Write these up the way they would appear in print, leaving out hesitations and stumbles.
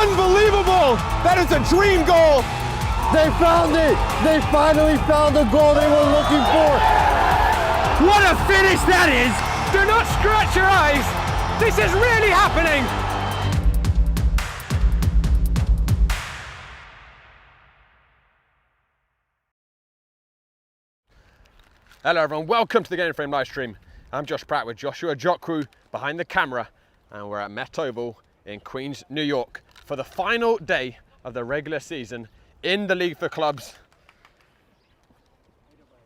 Unbelievable! That is a dream goal! They found it! They finally found the goal they were looking for! What a finish that is! Do not scratch your eyes! This is really happening! Hello everyone, welcome to the Game Frame live stream. I'm Josh Pratt with Joshua Jokru behind the camera, and we're at Met Oval in Queens, New York for the final day of the regular season in the League for Clubs.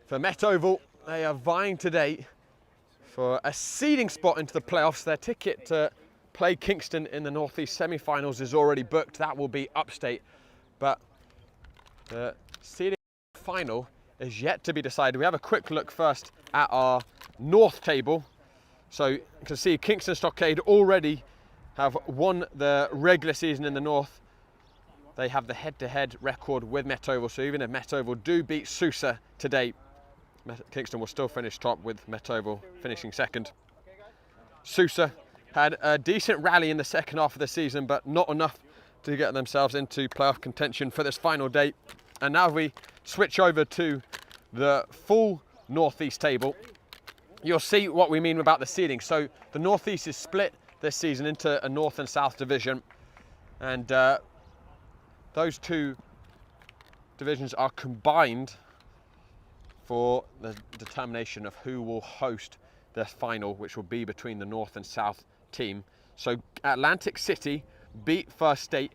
For Met Oval, they are vying today for a seeding spot into the playoffs. Their ticket to play Kingston in the North East semi-finals is already booked. That will be upstate, but the seeding final is yet to be decided. We have a quick look first at our North table. So you can see Kingston Stockade already have won the regular season in the North. They have the head-to-head record with Met Oval, so even if Met Oval do beat SUSA today, Kingston will still finish top with Met Oval finishing second. SUSA had a decent rally in the second half of the season, but not enough to get themselves into playoff contention for this final day. And now we switch over to the full Northeast table. You'll see what we mean about the seeding. So the Northeast is split this season into a North and South division, and those two divisions are combined for the determination of who will host the final, which will be between the North and South team. So Atlantic City beat First State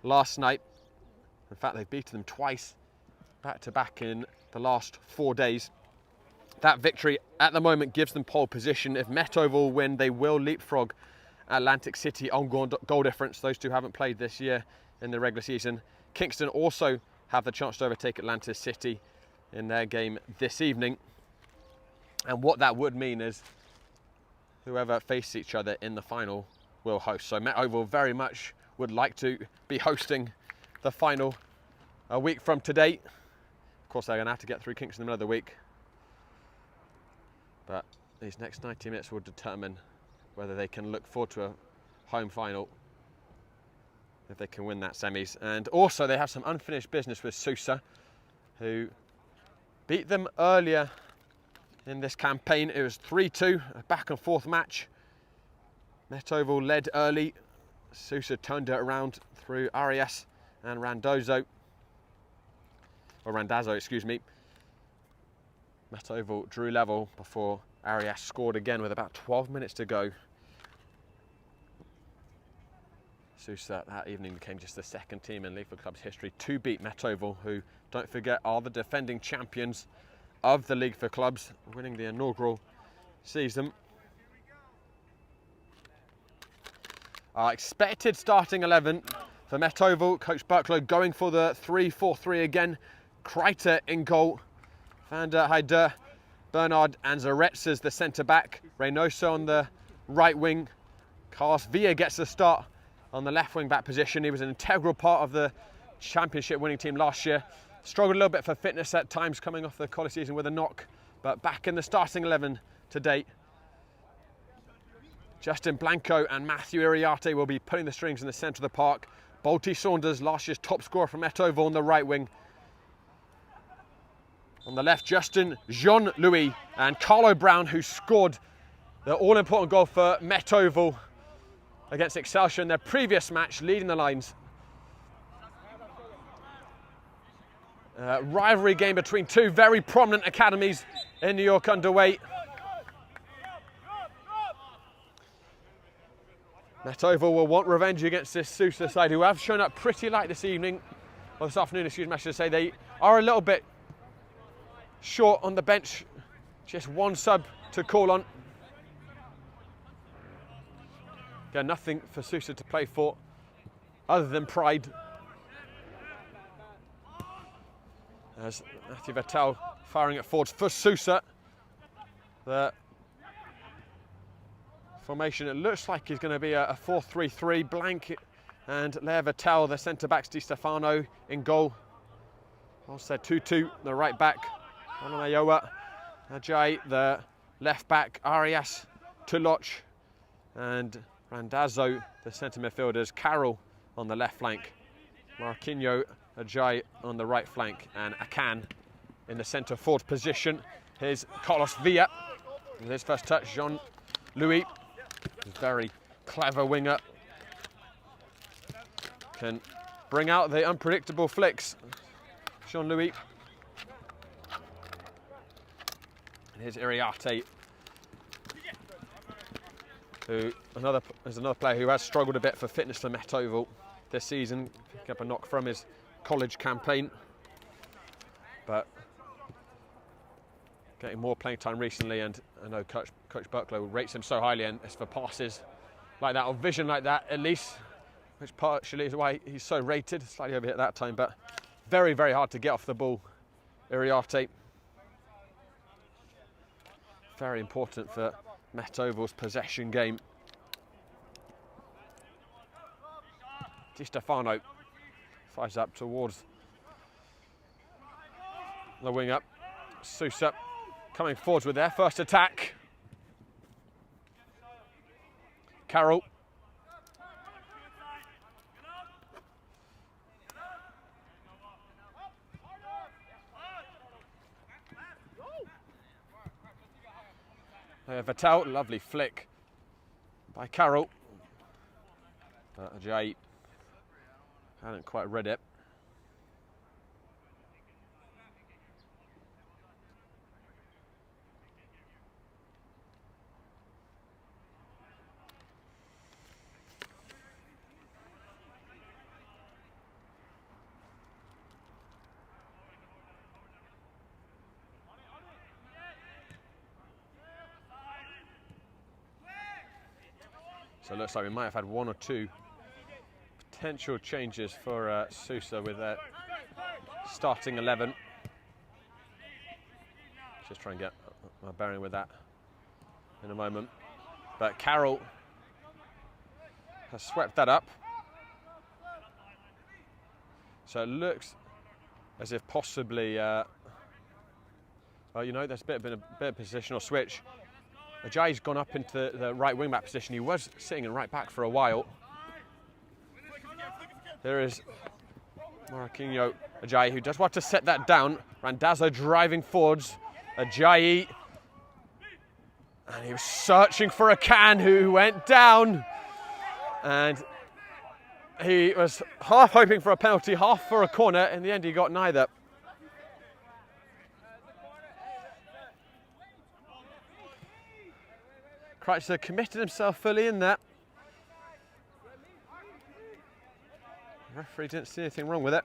last night. In fact, they've beaten them twice, back-to-back in the last 4 days. That victory at the moment gives them pole position. If Met Oval win, they will leapfrog Atlantic City on goal difference. Those two haven't played this year in the regular season. Kingston also have the chance to overtake Atlantic City in their game this evening. And what that would mean is whoever faces each other in the final will host. So Met Oval very much would like to be hosting the final a week from today. Of course, they're going to have to get through Kingston in the middle of the week. But these next 90 minutes will determine whether they can look forward to a home final, if they can win that semis. And also they have some unfinished business with SUSA, who beat them earlier in this campaign. It was 3-2, a back and forth match. Met Oval led early. SUSA turned it around through Arias and Randazzo, excuse me. Met Oval drew level before Arias scored again with about 12 minutes to go. SUSA that evening became just the second team in League for Clubs history to beat Met Oval, who, don't forget, are the defending champions of the League for Clubs, winning the inaugural season. Our expected starting 11 for Met Oval: Coach Bucklow going for the 3-4-3 again. Kreiter in goal. Van der Heide, Bernard and Zaretz as the centre-back. Reynoso on the right wing. Carlos Villa gets the start on the left wing-back position. He was an integral part of the championship winning team last year. Struggled a little bit for fitness at times coming off the college season with a knock, but back in the starting 11 to date. Justin Blanco and Matthew Iriarte will be pulling the strings in the centre of the park. Bolty Saunders, last year's top scorer from Met Oval, on the right wing. On the left, Justin Jean-Louis and Carlo Brown, who scored the all-important goal for Met Oval against Excelsior in their previous match, leading the lines. Rivalry game between two very prominent academies in New York underway. Met Oval will want revenge against this SUSA side, who have shown up pretty light this evening, or this afternoon, excuse me, I should say. They are a little bit short on the bench, just one sub to call on. Again, nothing for SUSA to play for other than pride. As Matthew Vettel firing it forwards for SUSA. The formation, it looks like is going to be a 4-3-3. Blank and Lea Vettel, the centre-backs, Di Stefano in goal. Also 2-2, the right back. Mayowa, Ajay, the left back, Arias, Tuloch, and Randazzo, the centre midfielders. Carroll on the left flank. Marquinhos, Ajay on the right flank, and Akan in the centre forward position. Here's Carlos Villa with his first touch. Jean-Louis, very clever winger, can bring out the unpredictable flicks. Jean-Louis. Here's Iriarte, who is another player who has struggled a bit for fitness for Met Oval this season. Picked up a knock from his college campaign, but getting more playing time recently, and I know Coach Bucklow rates him so highly, and it's for passes like that, or vision like that at least, which partially is why he's so rated, slightly over here at that time, but very, very hard to get off the ball, Iriarte. Very important for Met Oval's possession game. Di Stefano fires up towards the wing up. SUSA coming forwards with their first attack. Carroll. Vatel, lovely flick by Carroll. Ajay hadn't quite read it. So it looks like we might have had one or two potential changes for SUSA with their starting 11. Just try and get my bearing with that in a moment. But Carroll has swept that up. So it looks as if possibly, well, you know, there's been a bit of positional switch. Ajay's gone up into the right wing back position. He was sitting in right back for a while. There is Marquinhos Ajay, who does want to set that down. Randazzo driving forwards. Ajay, and he was searching for Akan, who went down. And he was half hoping for a penalty, half for a corner. In the end, he got neither. Kreitzer committed himself fully in that. The referee didn't see anything wrong with it.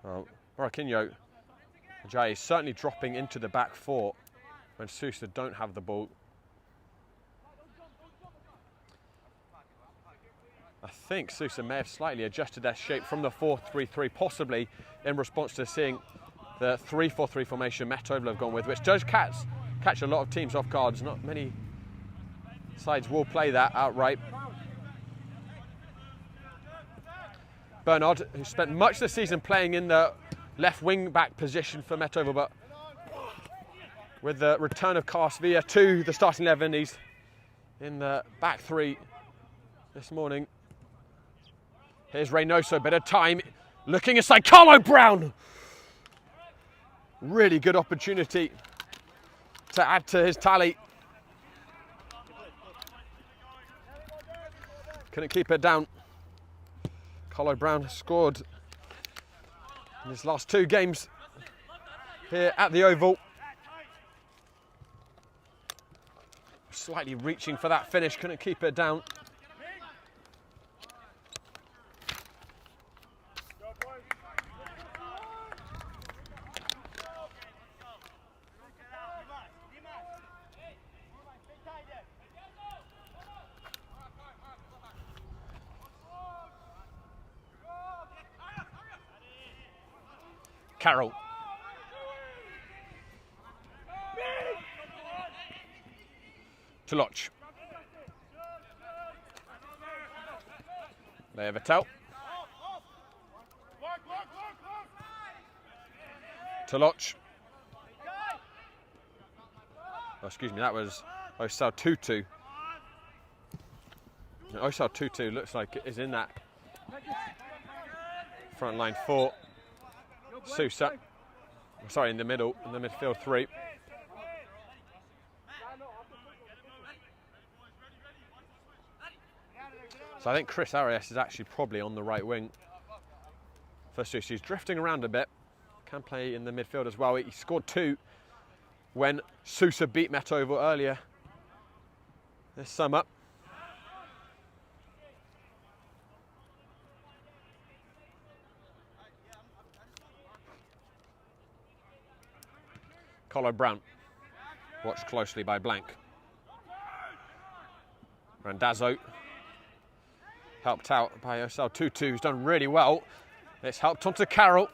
Well, Marquinhos Ajay is certainly dropping into the back four when SUSA don't have the ball. I think SUSA may have slightly adjusted their shape from the 4-3-3, possibly in response to seeing the 3-4-3 formation Met Oval have gone with, which does catch a lot of teams off guard. Not many sides will play that outright. Bernard, who spent much of the season playing in the left wing back position for Met Oval, but with the return of Carlos Villa to the starting 11, he's in the back three this morning. Here's Reynoso, bit of time, looking inside, Carlo Brown! Really good opportunity to add to his tally. Couldn't keep it down. Carlo Brown scored in his last two games here at the Oval. Slightly reaching for that finish, couldn't keep it down. Carroll. Toloch. There, Vatel. Toloch. Oh, excuse me, that was Osal Tutu. Osal Tutu looks like it is in that front line for SUSA. Sorry, in the middle, in the midfield three. So I think Chris Arias is actually probably on the right wing for SUSA. He's drifting around a bit. Can play in the midfield as well. He scored 2 when SUSA beat Metovo earlier this summer. Colo Brown, watched closely by Blank. Randazzo, helped out by Osal Tutu, who's done really well. It's helped onto Carroll.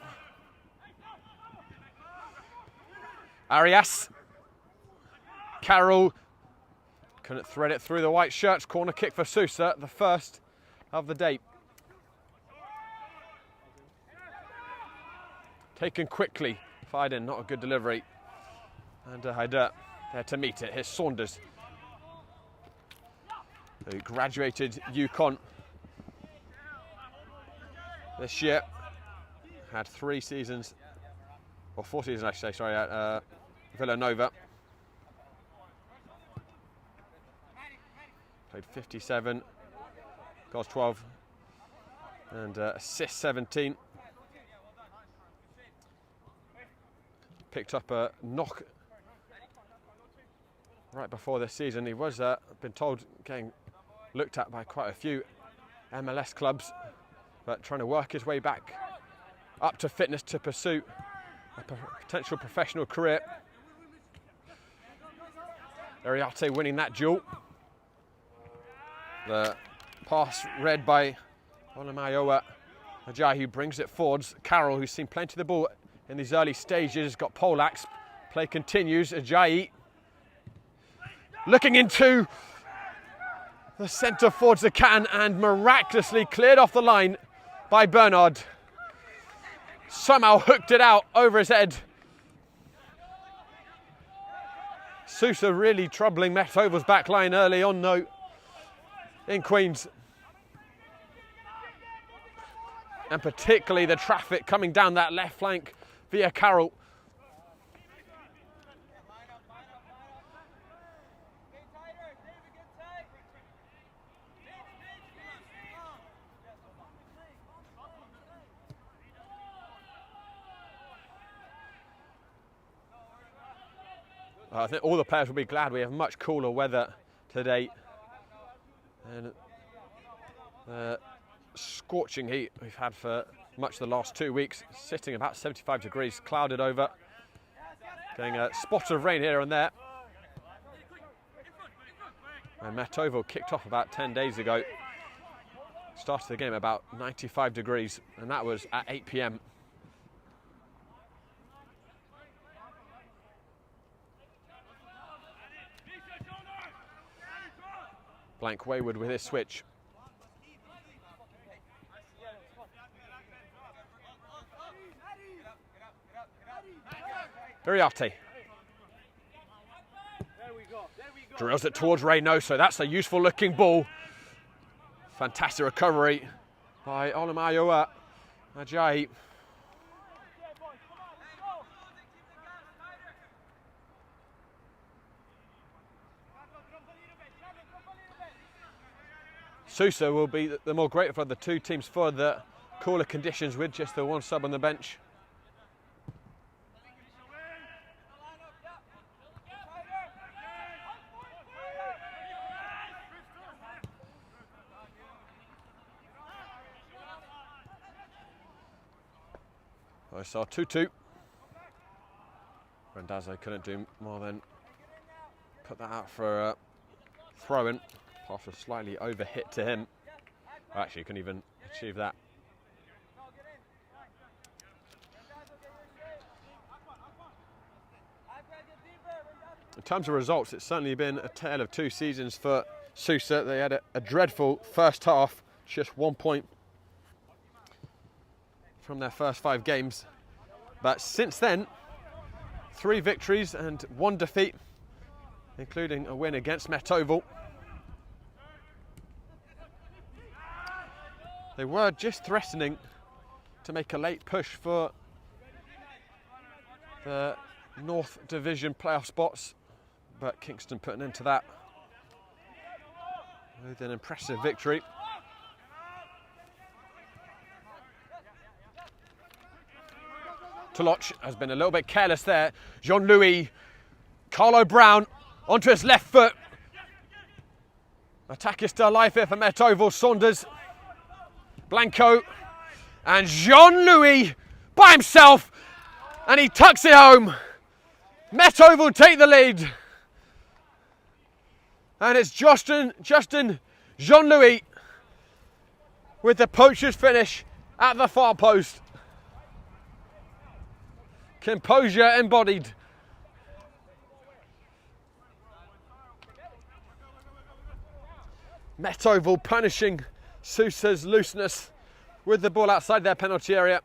Arias. Carroll couldn't thread it through the white shirts. Corner kick for SUSA, the first of the day. Taken quickly, fired in, not a good delivery. And Haider there to meet it. Here's Saunders, who graduated UConn this year. Had 3 seasons, or 4 seasons I should say, sorry, at Villanova. Played 57, goals 12, and assists 17. Picked up a knock right before this season. He was, been told, getting looked at by quite a few MLS clubs, but trying to work his way back up to fitness to pursue a potential professional career. Ariate winning that duel. The pass read by Olamayoa Ajayi, who brings it forwards. Carroll, who's seen plenty of the ball in these early stages, got poleaxed. Play continues. Ajayi looking into the centre forwards the can and miraculously cleared off the line by Bernard. Somehow hooked it out over his head. SUSA really troubling Metovo's back line early on though in Queens. And particularly the traffic coming down that left flank via Carroll. I think all the players will be glad we have much cooler weather today. And scorching heat we've had for much of the last 2 weeks, sitting about 75 degrees, clouded over. Getting a spot of rain here and there. And Metovo kicked off about 10 days ago. Started the game about 95 degrees, and that was at 8 p.m. Blank wayward with his switch. Ariate drills it towards Reynoso. That's a useful looking ball. Fantastic recovery by Olamayoa Ajayi. SUSA will be the more grateful of the 2 teams for the cooler conditions with just the 1 sub on the bench. I saw 2-2. Randazzo couldn't do more than put that out for a throw-in. Pass was slightly over-hit to him. Actually, couldn't even achieve that. In terms of results, it's certainly been a tale of 2 seasons for SUSA. They had a dreadful first half, just 1 point from their first 5 games. But since then, 3 victories and 1 defeat. including a win against Met Oval. They were just threatening to make a late push for the North Division playoff spots, but Kingston put an end to that with an impressive victory. Toloch has been a little bit careless there. Jean-Louis, Carlo Brown onto his left foot. Attack is still alive here for Met Oval. Saunders, Blanco, and Jean-Louis by himself, and he tucks it home. Met Oval take the lead. And it's Justin Jean-Louis with the poacher's finish at the far post. Composure embodied. Met Oval punishing SUSA's looseness with the ball outside their penalty area.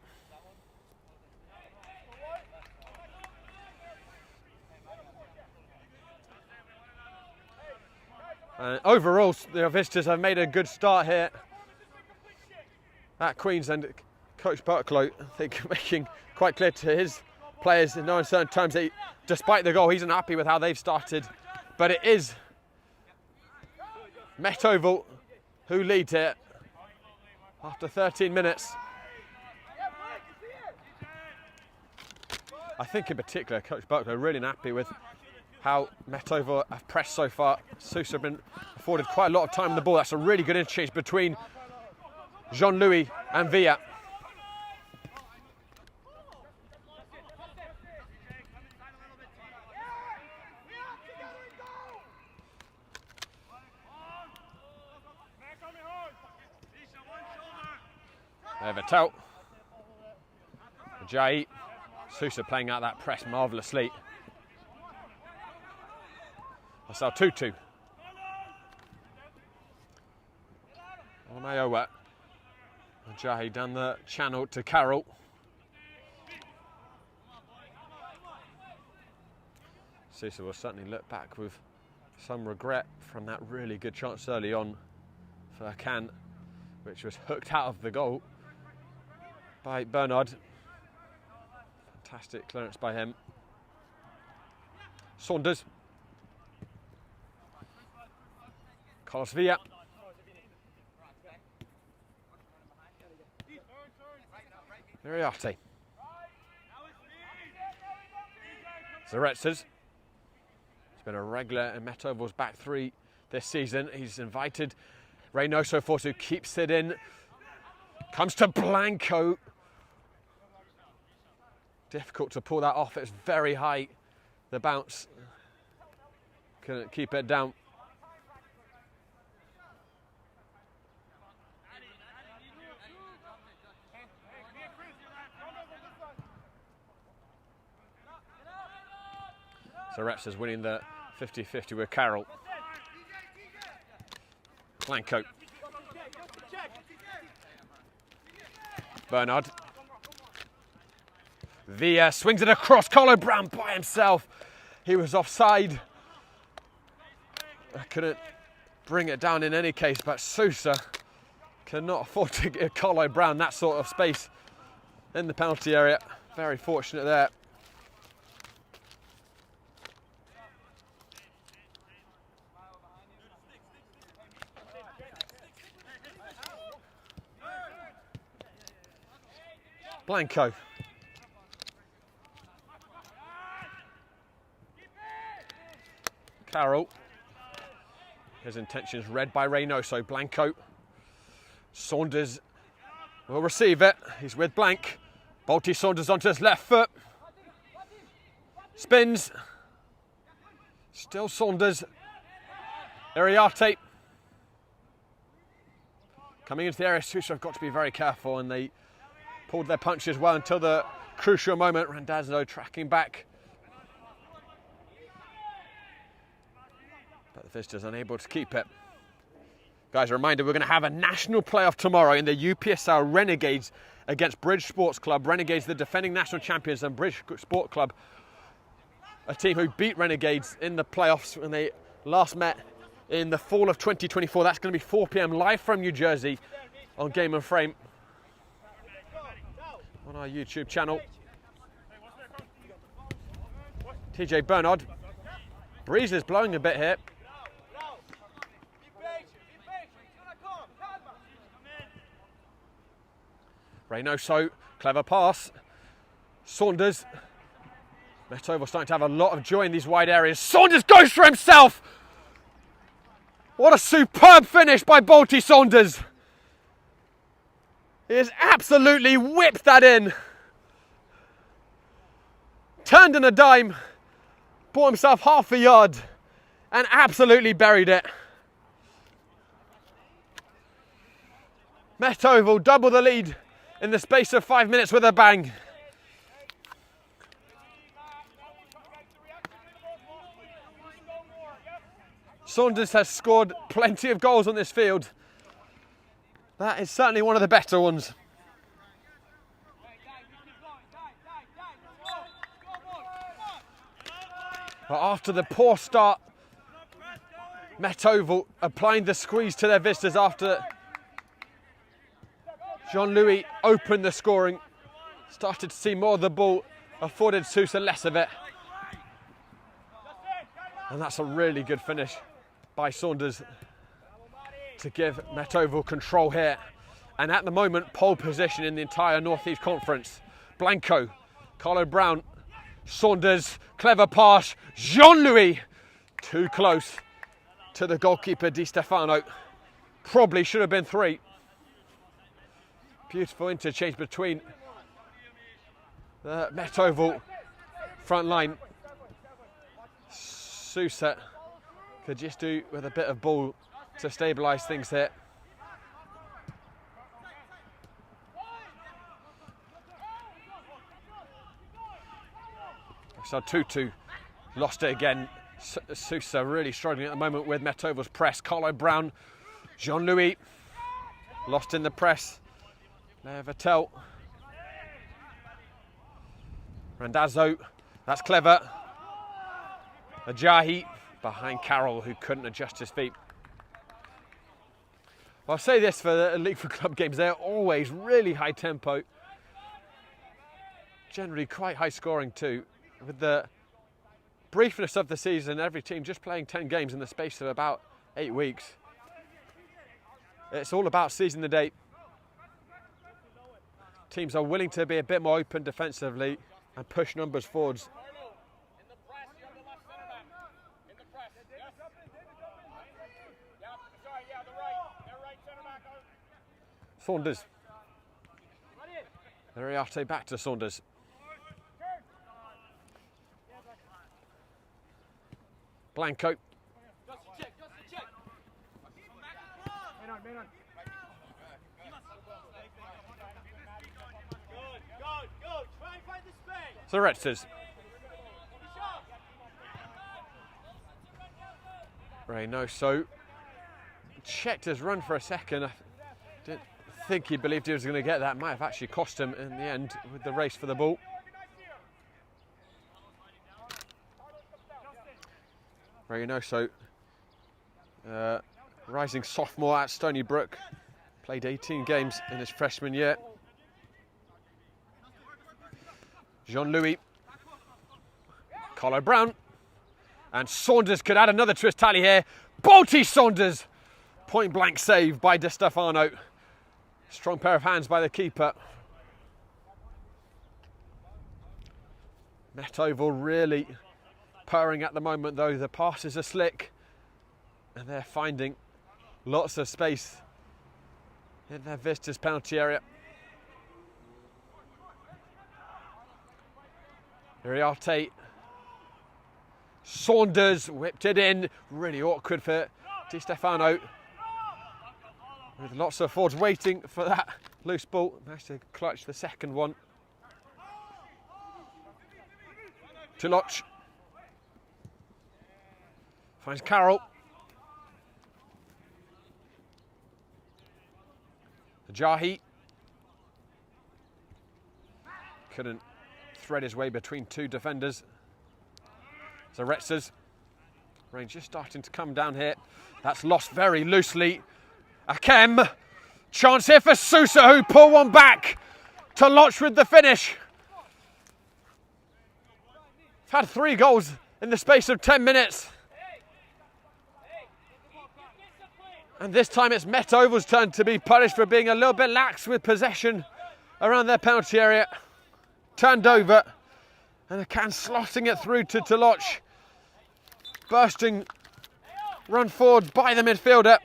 Overall, the visitors have made a good start here at Queens, and Coach Barklow, I think, making quite clear to his players in no uncertain terms that despite the goal, he's unhappy with how they've started. But it is Met Oval who lead here after 13 minutes. I think in particular, Coach Barklow really unhappy with how Met Oval have pressed so far. SUSA have been afforded quite a lot of time on the ball. That's a really good interchange between Jean-Louis and Villa. Vertel. Jai. SUSA playing out that press marvellously. Marcel Tutu. Mayowa. Jai down the channel to Carroll. SUSA will certainly look back with some regret from that really good chance early on for Khan, which was hooked out of the goal by Bernard. Fantastic clearance by him. Saunders. Carlos Villa. Iriarte. Zaretzes. He's been a regular in Met Oval's back three this season. He's invited Reynoso for to keeps it in. Comes to Blanco. Difficult to pull that off. It's very high. The bounce. Couldn't keep it down. So Reps is winning the 50-50 with Carroll. Blanco. Bernard. Villa swings it across. Carlo Brown by himself. He was offside. I couldn't bring it down in any case, but SUSA cannot afford to give Carlo Brown that sort of space in the penalty area. Very fortunate there. Blanco. Carroll. His intentions read by Reynoso. Blanco. Saunders will receive it. He's with Blank. Balti Saunders onto his left foot. Spins. Still Saunders. Iriarte. Coming into the area, SUSA have got to be very careful, and they pulled their punches well until the crucial moment. Randazzo tracking back. But the visitors unable to keep it. Guys, a reminder, we're going to have a national playoff tomorrow in the UPSL Renegades against Bridge Sports Club. Renegades, the defending national champions, and Bridge Sport Club a team who beat Renegades in the playoffs when they last met in the fall of 2024. That's going to be 4 p.m. live from New Jersey on Game and Frame on our YouTube channel. TJ Bernard. Breeze is blowing a bit here. Reynoso, clever pass. Saunders. Metovo starting to have a lot of joy in these wide areas. Saunders goes for himself! What a superb finish by Balti Saunders. He has absolutely whipped that in. Turned in a dime, bought himself half a yard and absolutely buried it. Metovo double the lead in the space of 5 minutes with a bang. Saunders has scored plenty of goals on this field. That is certainly one of the better ones. But after the poor start, Metovo applying the squeeze to their visitors after Jean-Louis opened the scoring. Started to see more of the ball, afforded SUSA less of it. And that's a really good finish by Saunders to give Metovo control here. And at the moment, pole position in the entire Northeast Conference. Blanco, Carlo Brown, Saunders, clever pass, Jean-Louis, too close to the goalkeeper Di Stefano. Probably should have been 3. Beautiful interchange between the Metovo front line. SUSA could just do with a bit of ball to stabilise things here. So Tutu lost it again. SUSA really struggling at the moment with Metovo's press. Carlo Brown, Jean-Louis lost in the press. Lea Vettel. Randazzo, that's clever. Ajahi behind Carroll, who couldn't adjust his feet. Well, I'll say this for the League for Club games, they're always really high tempo. Generally quite high scoring too. With the briefness of the season, every team just playing 10 games in the space of about 8 weeks. It's all about seizing the day. Teams are willing to be a bit more open defensively and push numbers forwards. Saunders. Ariarte back to Saunders. Blanco. Zoretzes. Reynoso checked his run for a second. I didn't think he believed he was going to get that. Might have actually cost him in the end with the race for the ball. Reynoso, rising sophomore at Stony Brook, played 18 games in his freshman year. Jean-Louis, Carlo Brown, and Saunders could add another to his tally here. Balti Saunders, point blank save by Di Stefano. Strong pair of hands by the keeper. Metovo really purring at the moment though. The passes are slick and they're finding lots of space in their visitors' penalty area. Ariarte. Saunders whipped it in. Really awkward for Di Stefano. With lots of forwards waiting for that loose ball. Managed to clutch the second one. Tuloch. Finds Carroll. Ajahi. Couldn't thread his way between 2 defenders. Zaretsas. Rain just starting to come down here. That's lost very loosely. Akem. Chance here for SUSA, who pull one back to Loch with the finish. Had 3 goals in the space of 10 minutes. And this time it's Met Oval's turn to be punished for being a little bit lax with possession around their penalty area. Turned over, and Akan slotting it through to Loch. Bursting run forward by the midfielder.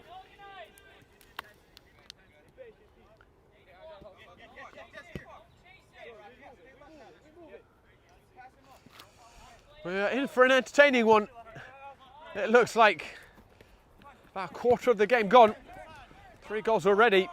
We're in for an entertaining one. It looks like about a quarter of the game gone. 3 goals already.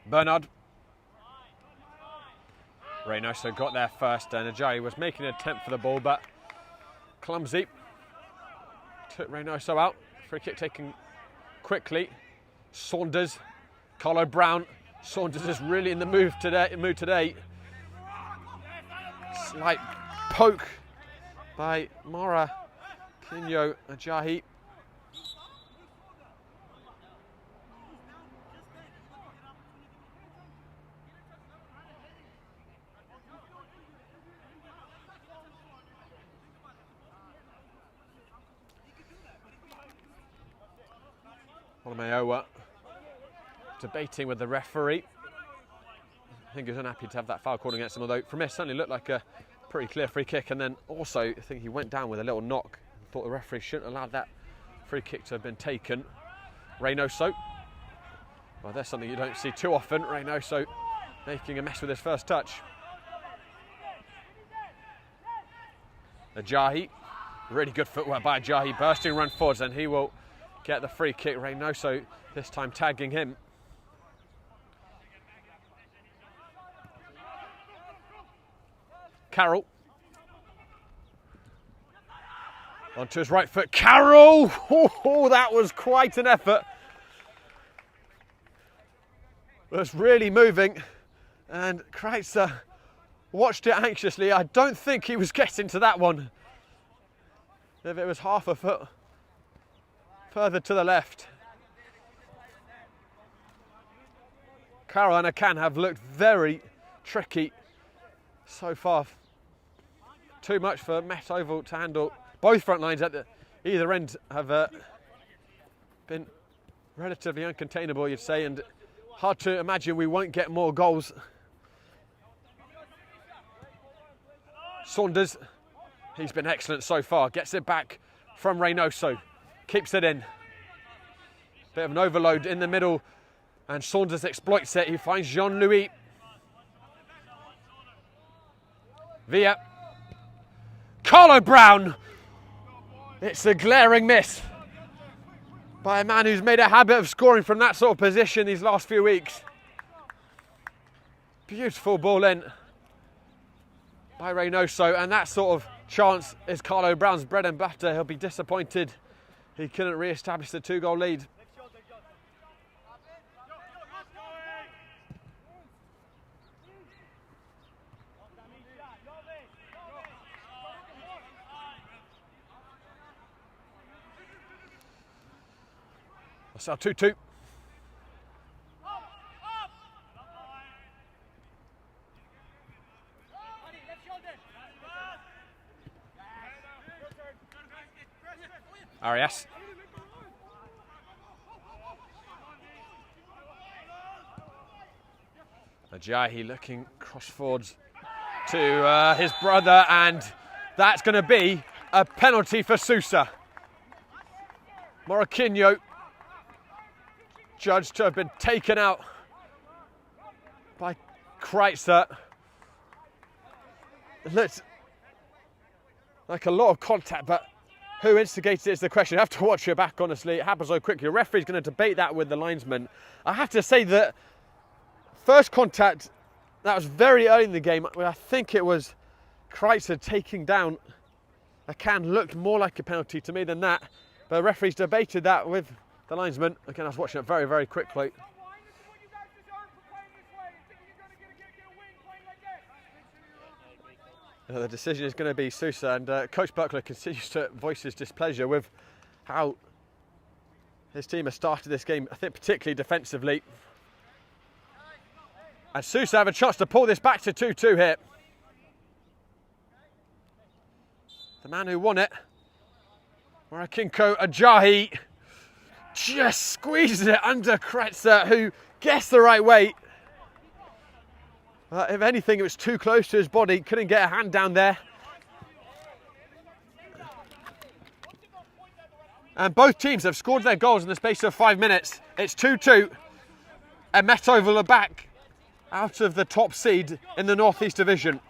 Bernard. Reynoso got there first, and Ajayi was making an attempt for the ball, but clumsy. Took Reynoso out. Free kick taken quickly. Saunders. Carlo Brown. Saunders is really in the mood today. Slight poke by Mora. Kinyo Ajayi. Olamayowa debating with the referee. I think he was unhappy to have that foul called against him, although from here certainly looked like a pretty clear free kick. And then also I think he went down with a little knock. Thought the referee shouldn't allow that free kick to have been taken. Reynoso. Well, there's something you don't see too often. Reynoso making a mess with his first touch. Ajayi. Really good footwork by Ajayi. Bursting run forwards, and he will get the free kick. Reynoso this time tagging him. Carroll. Onto his right foot. Carroll! Oh, that was quite an effort. Was really moving. And Kreitzer watched it anxiously. I don't think he was getting to that one. If it was half a foot further to the left. Carroll and Akan have looked very tricky so far. Too much for Met Oval to handle. Both front lines at either end have been relatively uncontainable, you'd say, and hard to imagine we won't get more goals. Saunders, he's been excellent so far. Gets it back from Reynoso. Keeps it in. Bit of an overload in the middle, and Saunders exploits it. He finds Jean-Louis. Villa. Carlo Brown. It's a glaring miss by a man who's made a habit of scoring from that sort of position these last few weeks. Beautiful ball in by Reynoso, and that sort of chance is Carlo Brown's bread and butter. He'll be disappointed he couldn't re-establish the 2-goal lead. That's our 2-2. Arias. Ajayi looking cross forwards to his brother, and that's going to be a penalty for SUSA. Morakinho judged to have been taken out by Kreitzer. It looked like a lot of contact, but who instigated it is the question. You have to watch it back, honestly. It happens so quickly. The referee's going to debate that with the linesman. I have to say that first contact, that was very early in the game. I think it was Kreitzer taking down a can, looked more like a penalty to me than that. But the referee's debated that with the linesman. Again, I was watching it very, very quickly. The decision is going to be SUSA, and Coach Buckler continues to voice his displeasure with how his team has started this game, I think particularly defensively. And SUSA have a chance to pull this back to 2-2 here. The man who won it, Murakinko Ajayi, just squeezes it under Kreitzer, who guessed the right way. If anything, it was too close to his body, couldn't get a hand down there. And both teams have scored their goals in the space of 5 minutes. It's 2-2. And Metoval are back out of the top seed in the North East Division.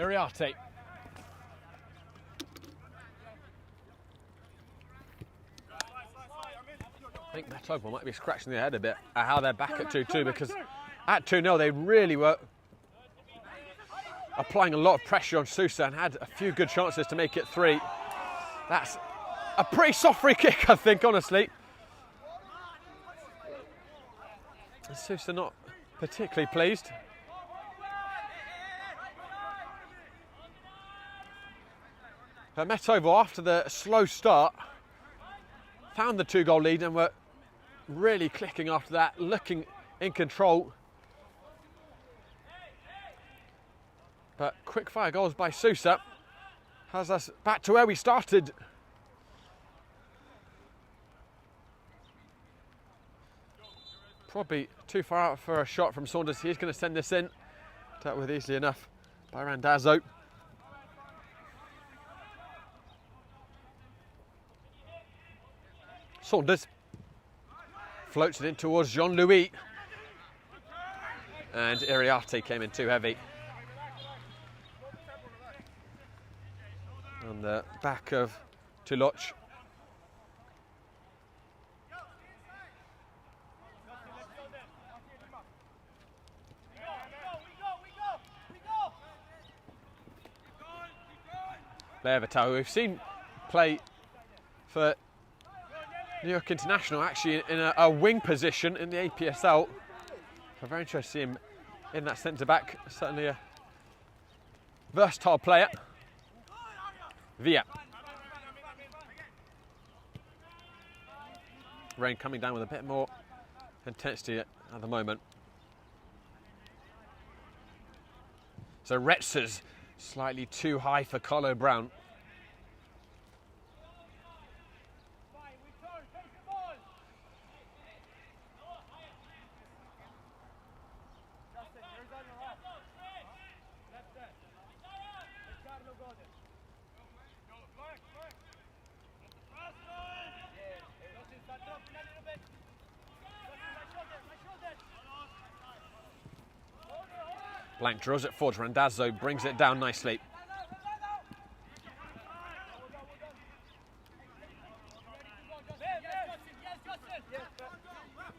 Iriarte. I think Metoval might be scratching their head a bit at how they're back at 2-2, because at 2-0 they really were applying a lot of pressure on SUSA and had a few good chances to make it 3. That's a pretty soft free kick, I think, honestly. And SUSA not particularly pleased. But Metoval, after the slow start, found the 2-goal lead and were really clicking after that, looking in control. But quick fire goals by SUSA has us back to where we started. Probably too far out for a shot from Saunders. He's going to send this in. Dealt with easily enough by Randazzo. Saunders floats it in towards Jean-Louis, and Iriarte came in too heavy. On the back of Tuloch. Levertau, who we've seen play for New York International, actually in a wing position in the APSL. I'm very interested to see him in that centre-back. Certainly a versatile player. Villa. Rain coming down with a bit more intensity at the moment. So Retzer's slightly too high for Carlo Brown. Blank draws it forward. Randazzo brings it down nicely.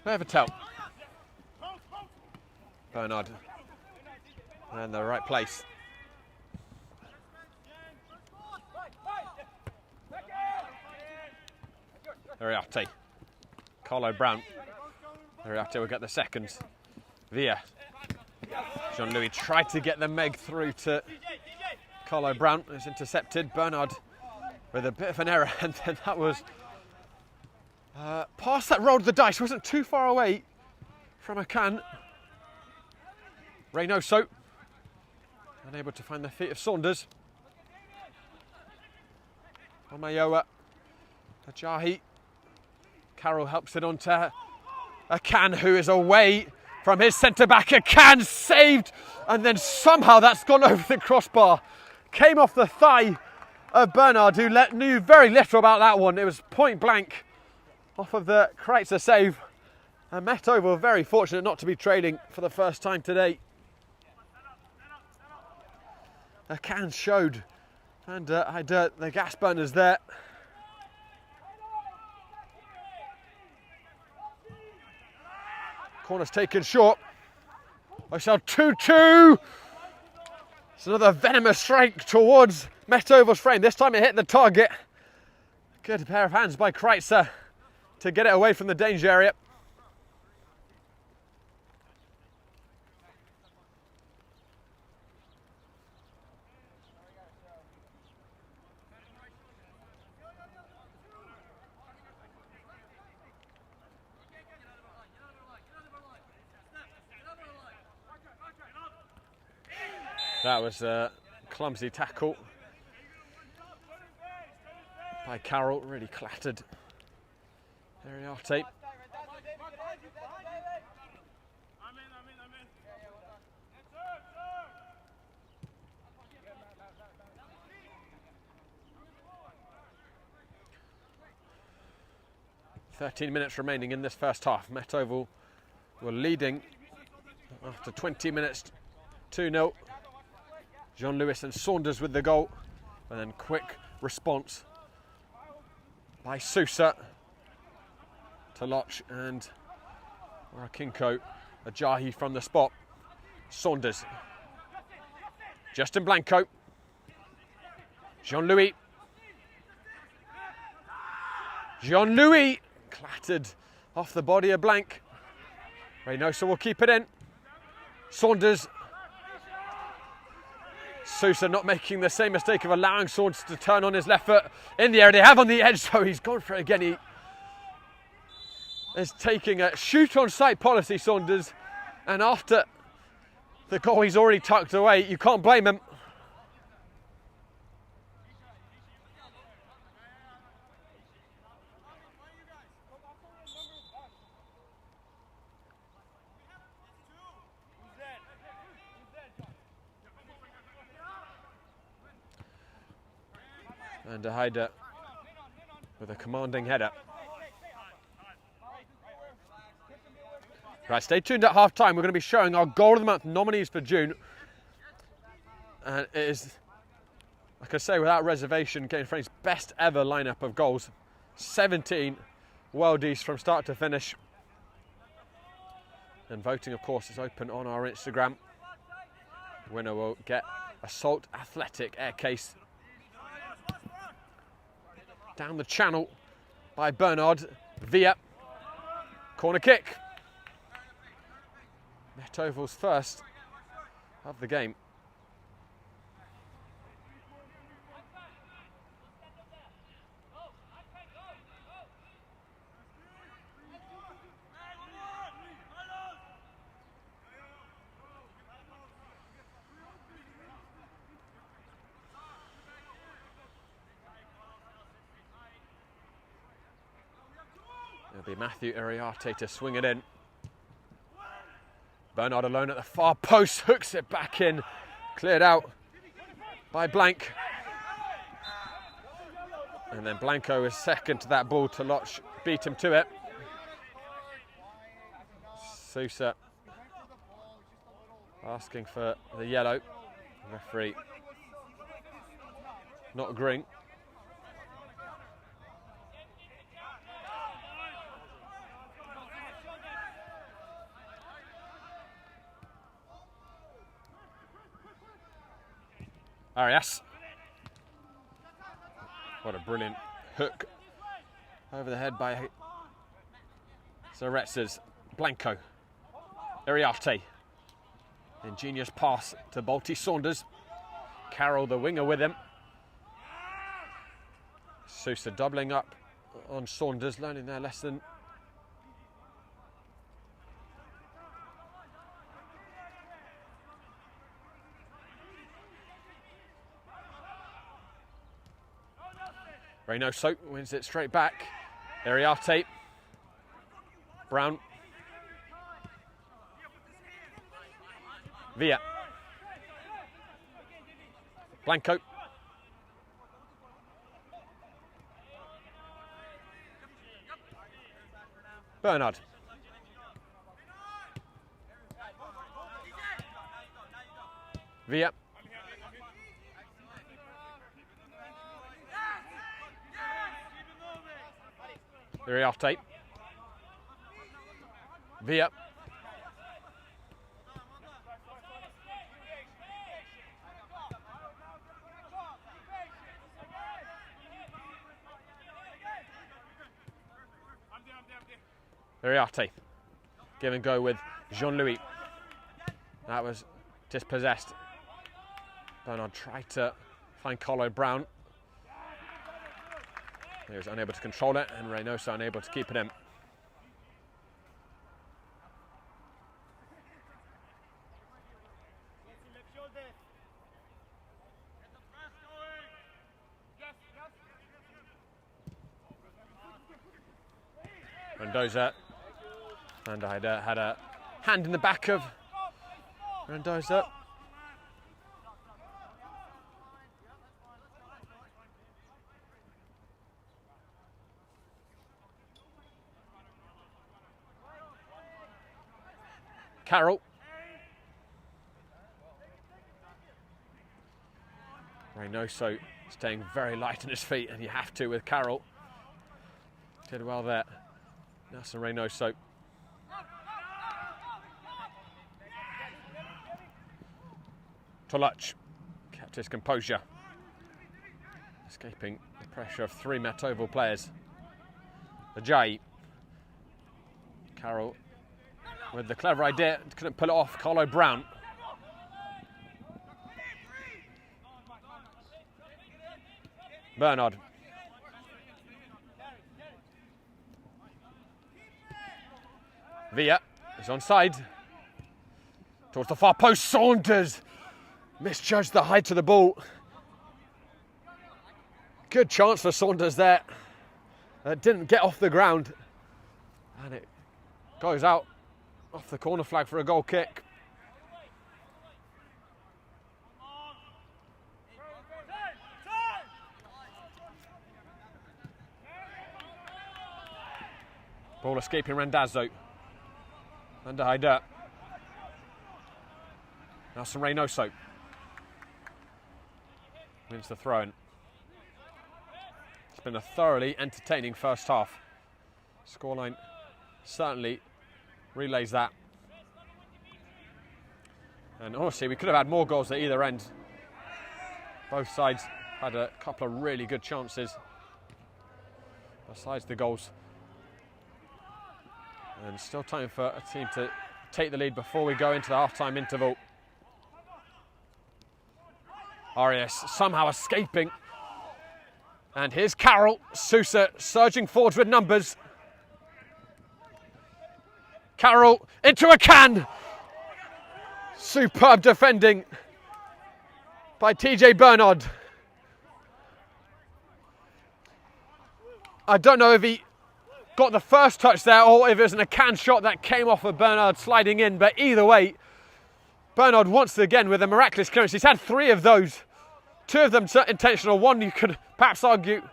Levertau. Bernard. And the right place. Iriarte. Carlo Brown. Iriarte will get the seconds. Villa. Jean-Louis tried to get the Meg through to Carlo Brown. It's intercepted. Bernard with a bit of an error, and then that was pass that rolled the dice. Wasn't too far away from a can. Reynoso unable to find the feet of Saunders. Omayoa. Ajayi. Carroll helps it onto a can who is away from his centre-back. A can saved, and then somehow that's gone over the crossbar. Came off the thigh of Bernard, who knew very little about that one. It was point blank off of the Kreitzer save. And Metov were very fortunate not to be trading for the first time today. A can showed, and had the gas burners there. Corner's taken short. I shall 2-2. It's another venomous strike towards Metov's frame. This time it hit the target. Good pair of hands by Kreitzer to get it away from the danger area. That was a clumsy tackle by Carroll, really clattered Ariarte. "13 minutes remaining in this first half. Metov were leading after 20 minutes, 2-0. Jean-Louis and Saunders with the goal, and then quick response by SUSA to Loch and Orakinko. Ajayi from the spot. Saunders. Justin Blanco. Jean-Louis. Jean-Louis clattered off the body of Blanc. Reynoso will keep it in. Saunders. SUSA not making the same mistake of allowing Saunders to turn on his left foot in the area. They have on the edge, so he's gone for it again. He is taking a shoot on sight policy, Saunders, and after the goal he's already tucked away, you can't blame him. And De Heide with a commanding header. Right, stay tuned at half time. We're going to be showing our Goal of the Month nominees for June. And it is, like I say, without reservation, Game Frame's best ever lineup of goals. 17 worldies from start to finish. And voting, of course, is open on our Instagram. Winner will get a Salt Athletic air case. Down the channel by Bernard via corner kick. Metov's first of the game. It'll be Matthew Ariarte to swing it in. Bernard alone at the far post, hooks it back in. Cleared out by Blanc. And then Blanco is second to that ball to Loch, beat him to it. SUSA asking for the yellow. Referee not agreeing. Arias. What a brilliant hook over the head by Zaretzes. Blanco. Ariarte. Ingenious pass to Balti Saunders. Carroll, the winger, with him. SUSA doubling up on Saunders, learning their lesson. Reynoso wins it straight back. Ariarte. Brown. Villa. Blanco. Bernard. Villa. Iriarte. Villa. Iriarte. Give and go with Jean-Louis. That was dispossessed. Bernard tried to find Carlo Brown. He was unable to control it, and Reynoso unable to keep it in. Mendoza. And I had a hand in the back of Mendoza. Carroll. Reynoso staying very light on his feet, and you have to with Carroll. Did well there. Nelson Reynoso. Toluch kept his composure, escaping the pressure of three Metoval players. Ajayi. Carroll with the clever idea, couldn't pull it off. Carlo Brown. Bernard. Villa is onside. Towards the far post, Saunders misjudged the height of the ball. Good chance for Saunders there. Didn't get off the ground. And it goes out off the corner flag for a goal kick. Ball escaping Randazzo. Under Haider. Nelson Reynoso wins the throw-in. It's been a thoroughly entertaining first half. Scoreline certainly relays that. And honestly, we could have had more goals at either end. Both sides had a couple of really good chances besides the goals. And still time for a team to take the lead before we go into the half-time interval. Arias somehow escaping. And here's Carroll. SUSA surging forwards with numbers. Carroll into a can. Superb defending by TJ Bernard. I don't know if he got the first touch there or if it was a can shot that came off of Bernard sliding in, but either way, Bernard once again with a miraculous clearance. He's had three of those, two of them intentional, one you could perhaps argue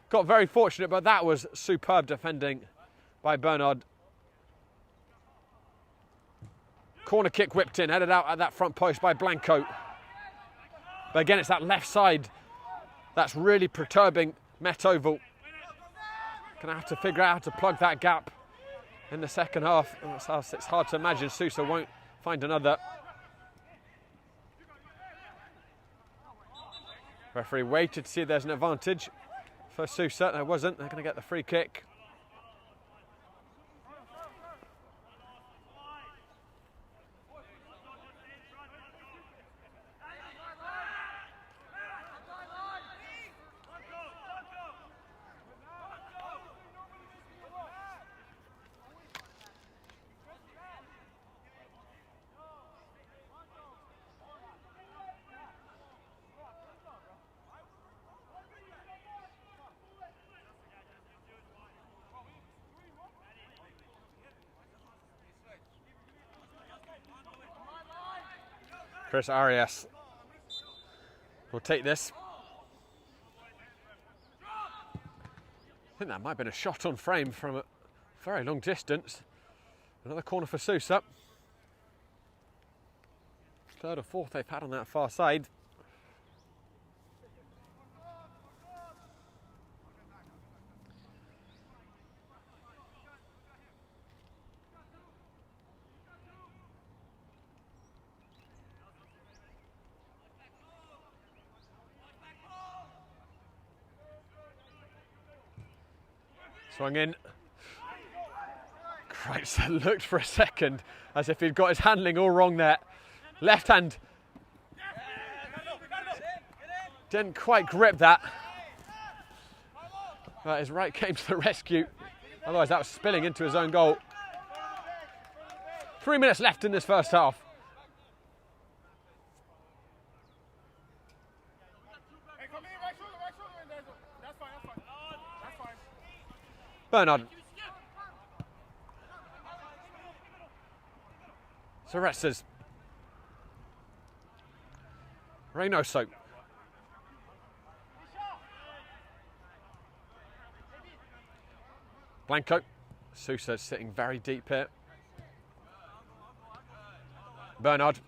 got very fortunate, but that was superb defending by Bernard. Corner kick whipped in, headed out at that front post by Blanco. But again, it's that left side that's really perturbing Metoval. Gonna have to figure out how to plug that gap in the second half. It's hard to imagine SUSA won't find another. Referee waited to see if there's an advantage for SUSA. There wasn't. They're gonna get the free kick. Chris Arias will take this. I think that might have been a shot on frame from a very long distance. Another corner for SUSA. Third or fourth they've had on that far side. Swung in. Kreitzer looked for a second as if he'd got his handling all wrong there. Left hand. Didn't quite grip that. But his right came to the rescue. Otherwise that was spilling into his own goal. 3 minutes left in this first half. Bernard. Zaretsas. Reynoso. Blanco. SUSA sitting very deep here. Bernard.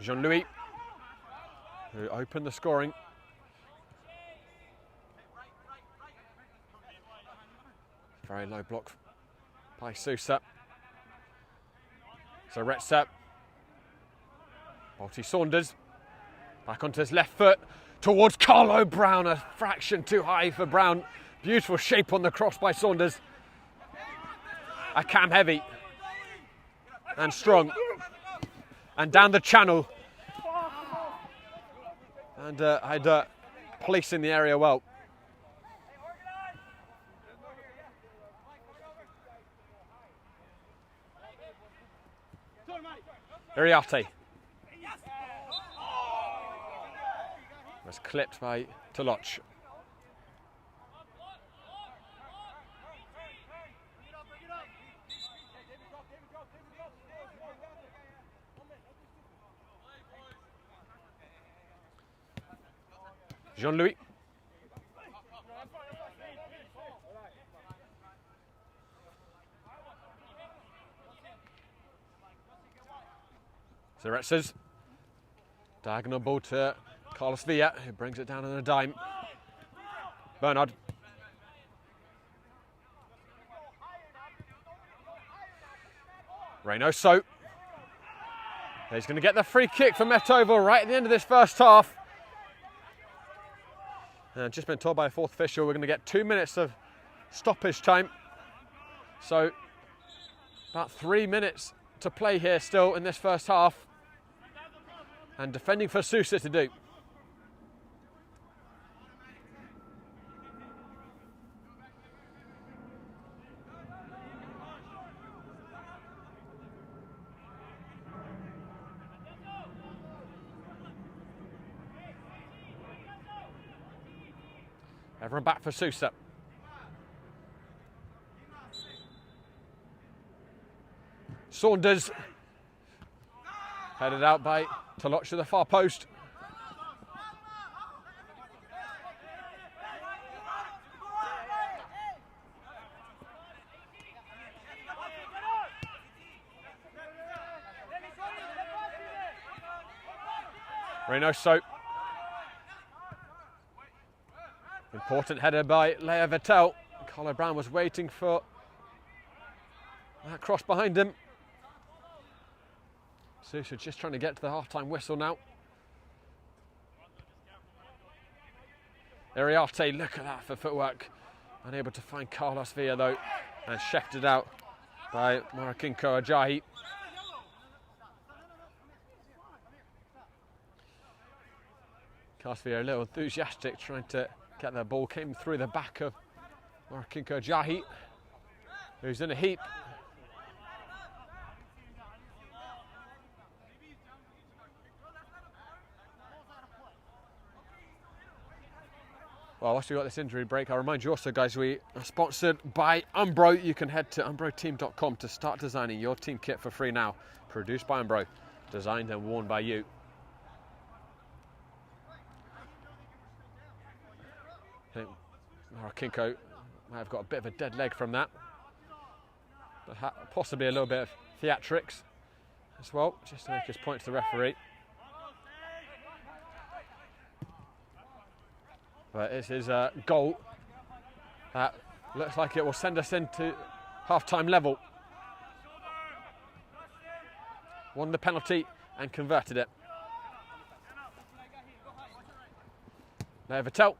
Jean-Louis, who opened the scoring. Very low block by SUSA. Zaretsa. Balti Saunders. Back onto his left foot. Towards Carlo Brown. A fraction too high for Brown. Beautiful shape on the cross by Saunders. A cam heavy. And strong. And down the channel. And had police in the area well. Iriarte was clipped by Toloch. Jean-Louis. Zaretsas. Diagonal ball to Carlos Villa, who brings it down on a dime. Bernard. Reynoso. He's going to get the free kick for Metovo right at the end of this first half. And just been told by a fourth official we're going to get 2 minutes of stoppage time. So about 3 minutes to play here still in this first half. And defending for SUSA to do. Everyone back for SUSA. Saunders. Headed out by Toloch to the far post. Reynoso. Important header by Lea Vettel. Carlo Brown was waiting for that cross behind him. SUSA just trying to get to the half-time whistle now. Iriarte, look at that for footwork. Unable to find Carlos Villa though, and shafted out by Marakinko Ajayi. Carlos Villa a little enthusiastic, trying to get the ball, came through the back of Marakinko Ajayi, who's in a heap. Well, whilst we got this injury break, I'll remind you also, guys, we are sponsored by Umbro. You can head to umbroteam.com to start designing your team kit for free now. Produced by Umbro, designed and worn by you. I think Marakinko might have got a bit of a dead leg from that. But possibly a little bit of theatrics as well, just to make his point to the referee. But this is a goal that looks like it will send us into half-time level. Won the penalty and converted it. Levitel.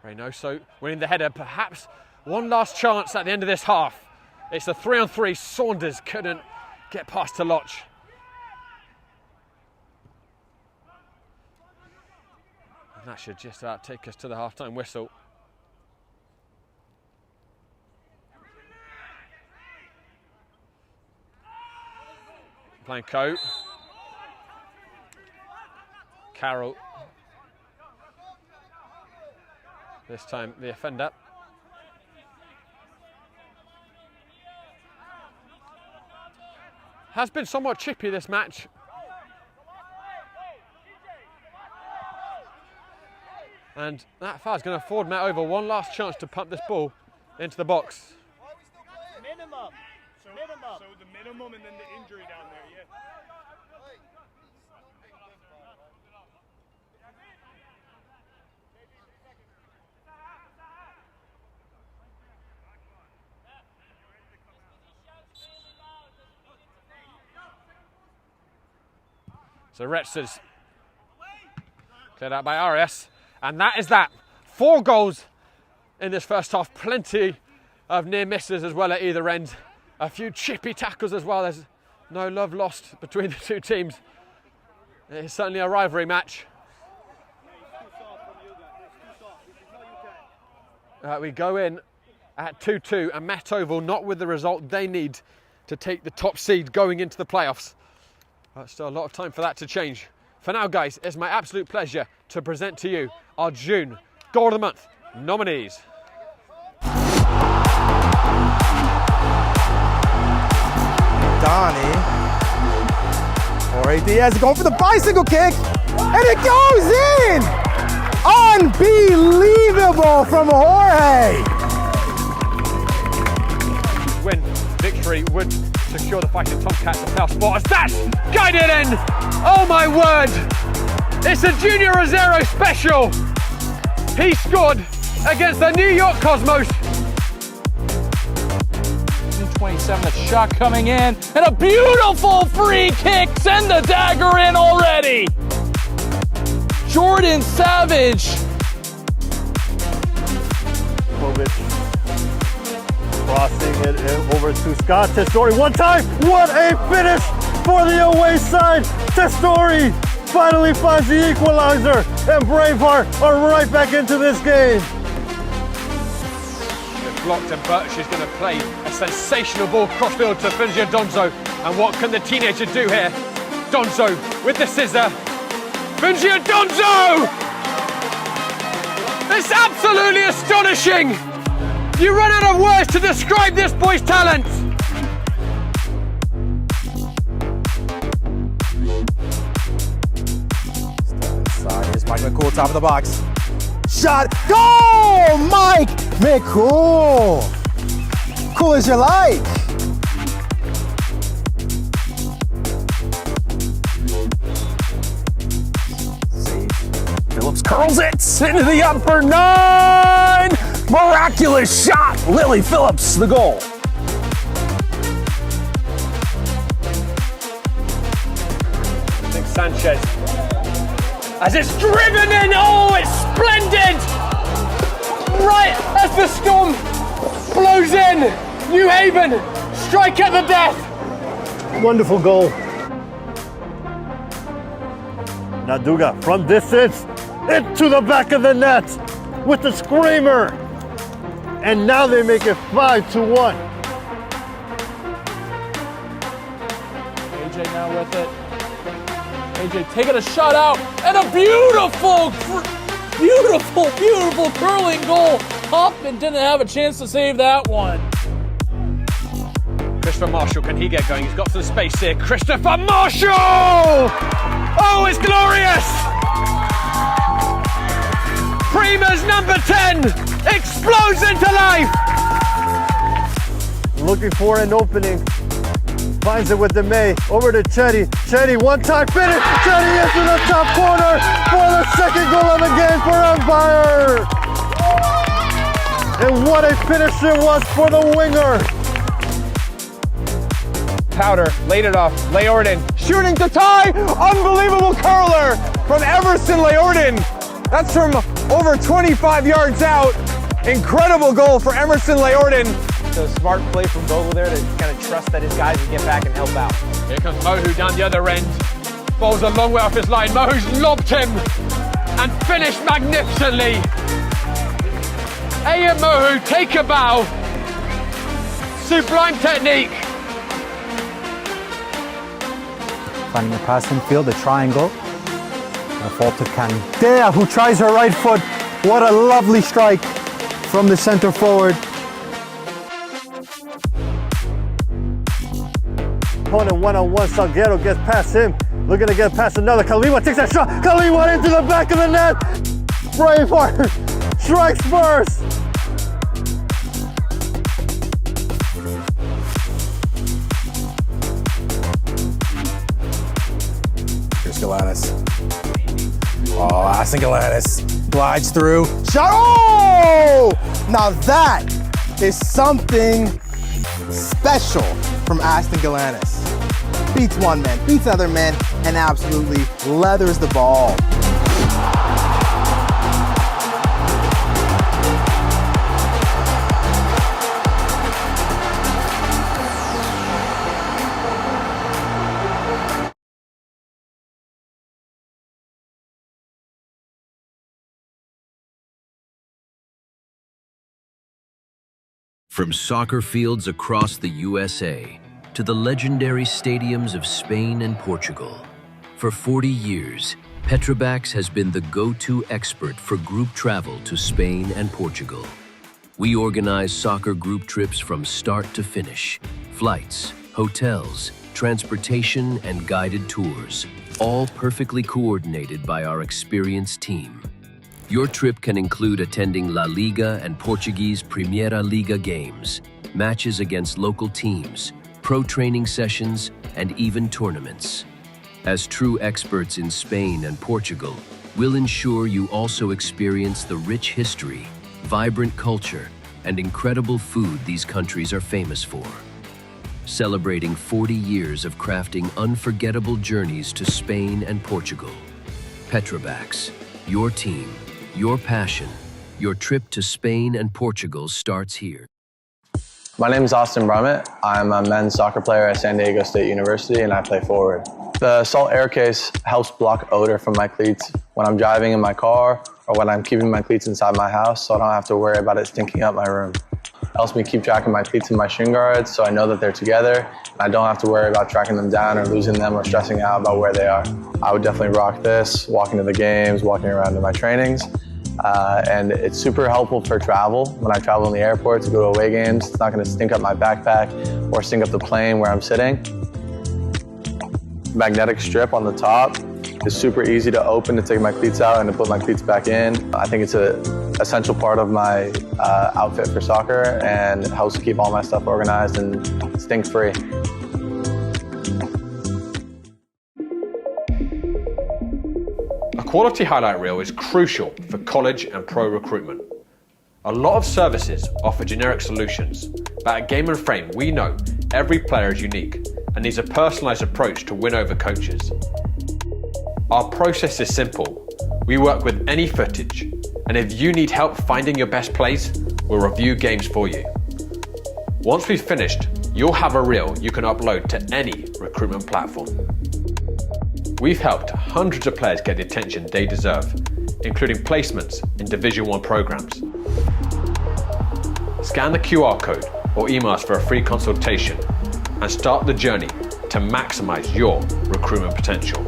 Reynoso winning the header. Perhaps one last chance at the end of this half. It's a 3-on-3. Saunders couldn't get past to Loch. And that should just about take us to the half-time whistle. Blanco. Carroll. This time the offender. Has been somewhat chippy this match. And that foul is going to afford Matt Over one last chance to pump this ball into the box. Minimum. So the minimum and then the injury down there, yeah. So Retzers cleared out by RS, and that is that. 4 goals in this first half. Plenty of near misses as well at either end. A few chippy tackles as well. There's no love lost between the two teams. It's certainly a rivalry match. We go in at 2-2, and Met Oval not with the result they need to take the top seed going into the playoffs. Still a lot of time for that to change. For now, guys, it's my absolute pleasure to present to you our June Goal of the Month nominees. Donnie. Jorge Diaz going for the bicycle kick, and it goes in! Unbelievable from Jorge! Win victory would secure the Fighting Tomcats the playoff spot as that's guided in! Oh my word! It's a Junior Rosero special! He scored against the New York Cosmos. 27, the shot coming in, and a beautiful free kick. Send the dagger in already. Jordan Savage. Crossing it over to Scott Testori. One time, what a finish for the away side. Testori finally finds the equalizer, and Braveheart are right back into this game. It's blocked, and Birch is going to play a sensational ball crossfield to Finzio Donzo. And what can the teenager do here? Donzo with the scissor. Finzio Donzo! It's absolutely astonishing! You run out of words to describe this boy's talent! Here's Mike McCool, top of the box. Shot, goal! Mike McCool! Cool as you like. Phillips curls it into the upper 9. Miraculous shot. Lily Phillips, the goal. Nick Sanchez. As it's driven in, oh, it's splendid! Right as the storm blows in, New Haven strike at the death. Wonderful goal. Naduga from distance into the back of the net with the screamer. And now they make it 5-1. AJ now with it. AJ taking a shot out, and a beautiful beautiful, beautiful curling goal. Hoffman didn't have a chance to save that one. Christopher Marshall, can he get going? He's got some space here. Christopher Marshall! Oh, it's glorious! Prima's number 10 explodes into life! Looking for an opening. Finds it with the May. Over to Chetty. Chetty, one-time finish. Chetty into the top corner for the second goal of the game for Empire. And what a finish it was for the winger. Powder laid it off. Leorden shooting to tie. Unbelievable curler from Everson Leorden. That's from over 25 yards out. Incredible goal for Emerson Leorden. So smart play from Vogel there to kind of trust that his guys would get back and help out. Here comes Mohu down the other end. Ball's a long way off his line. Mohu's lobbed him and finished magnificently. Aya Mohu, take a bow. Sublime technique. Finding a pass in field, a triangle. A fault to Candea, who tries her right foot. What a lovely strike from the center forward. Opponent one-on-one, Salguero gets past him. Looking to get past another. Kaliwa takes that shot. Kaliwa into the back of the net. Braveheart strikes first. Here's Galanis. Oh, Aston Galanis glides through. Shot! Oh! Now that is something special from Aston Galanis. Beats one man, beats another man, and absolutely leathers the ball. From soccer fields across the USA to the legendary stadiums of Spain and Portugal, for 40 years, Petrobax has been the go-to expert for group travel to Spain and Portugal. We organize soccer group trips from start to finish, flights, hotels, transportation, and guided tours, all perfectly coordinated by our experienced team. Your trip can include attending La Liga and Portuguese Primeira Liga games, matches against local teams, pro training sessions, and even tournaments. As true experts in Spain and Portugal, we'll ensure you also experience the rich history, vibrant culture, and incredible food these countries are famous for. Celebrating 40 years of crafting unforgettable journeys to Spain and Portugal. Petrobax, your team, your passion, your trip to Spain and Portugal starts here. My name is Austin Brummett. I'm a men's soccer player at San Diego State University and I play forward. The Salt Air Case helps block odor from my cleats when I'm driving in my car or when I'm keeping my cleats inside my house so I don't have to worry about it stinking up my room. It helps me keep track of my cleats and my shin guards so I know that they're together and I don't have to worry about tracking them down or losing them or stressing out about where they are. I would definitely rock this, walking to the games, walking around to my trainings. And it's super helpful for travel. When I travel in the airport to go to away games, it's not going to stink up my backpack or stink up the plane where I'm sitting. Magnetic strip on the top is super easy to open to take my cleats out and to put my cleats back in. I think it's an essential part of my outfit for soccer and it helps keep all my stuff organized and stink-free. A quality highlight reel is crucial for college and pro recruitment. A lot of services offer generic solutions, but at Game and Frame we know every player is unique and needs a personalised approach to win over coaches. Our process is simple. We work with any footage, and if you need help finding your best plays, we'll review games for you. Once we've finished, you'll have a reel you can upload to any recruitment platform. We've helped hundreds of players get the attention they deserve, including placements in Division I programs. Scan the QR code or email us for a free consultation and start the journey to maximize your recruitment potential.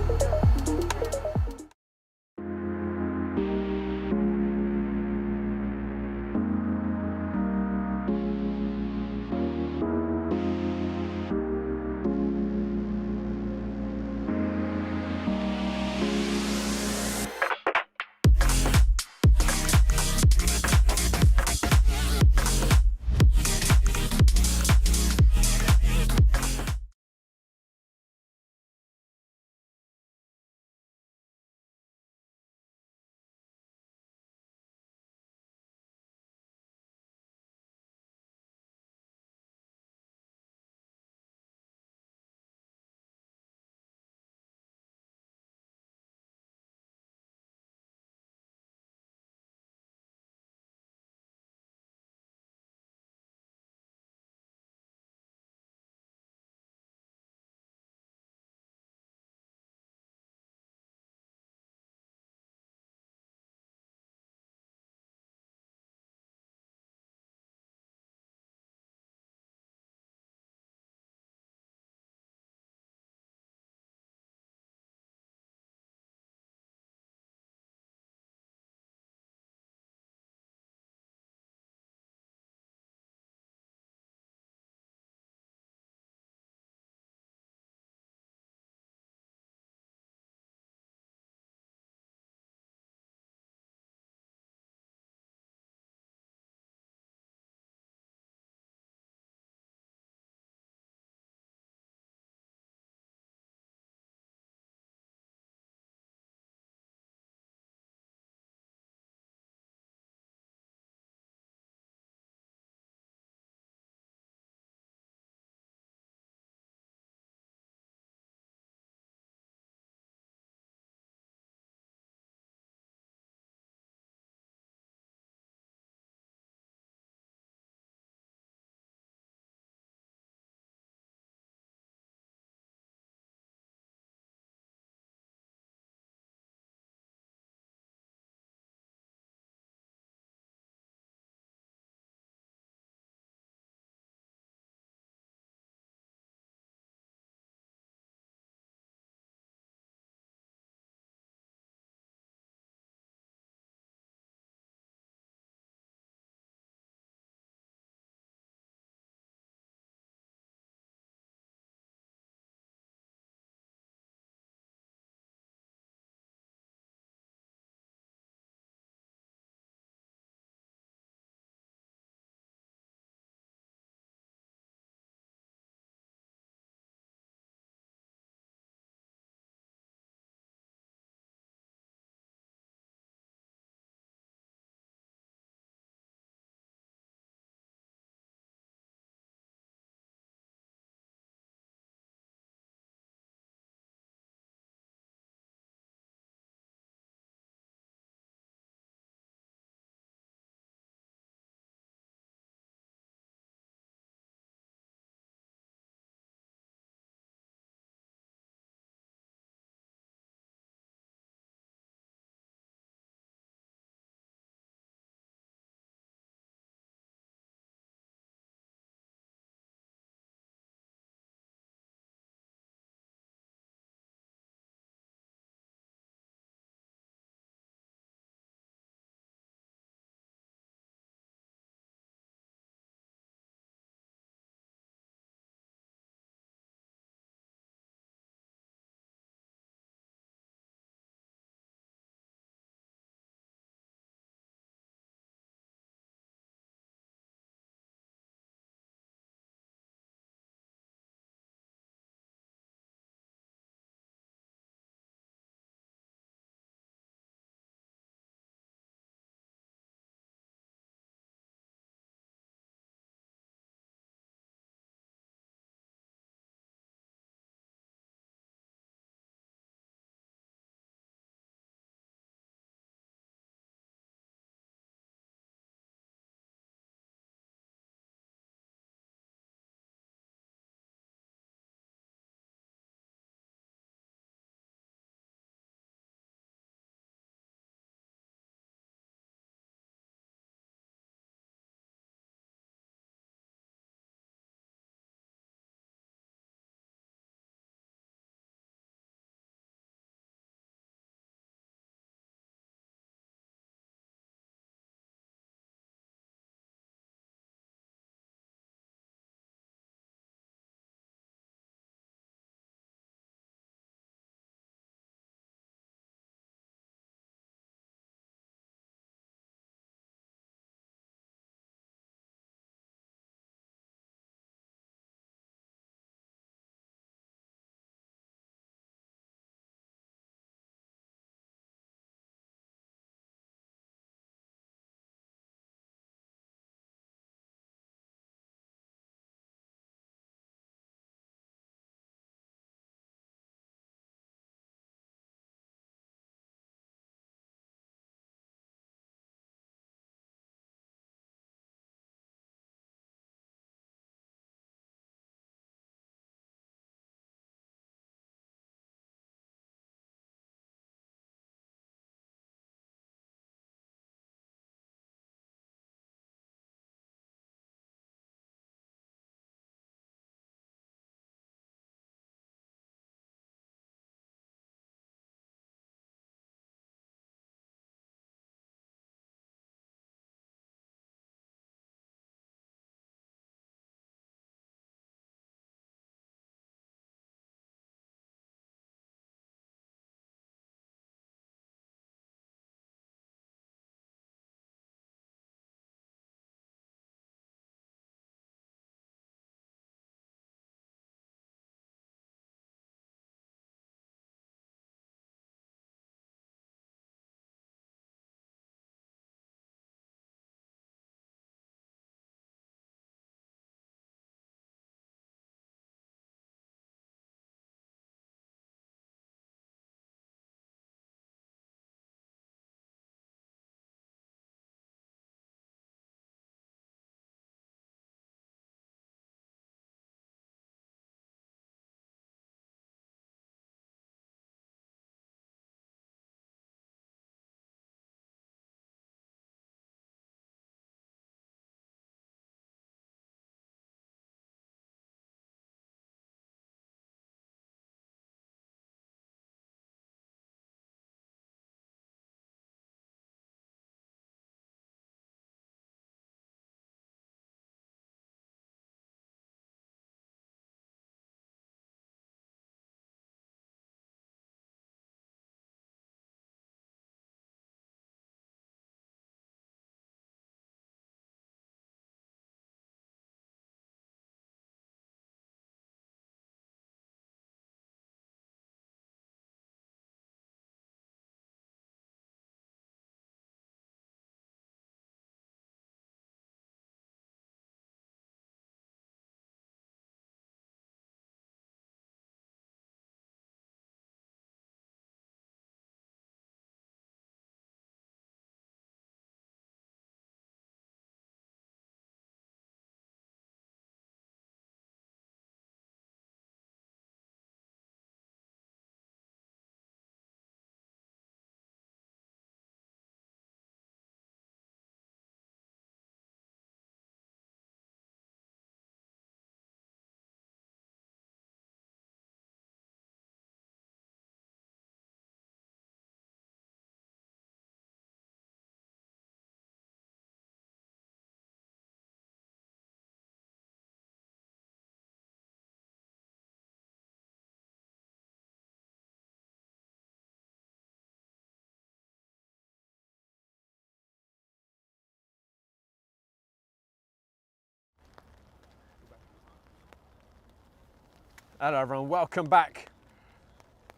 Hello everyone, welcome back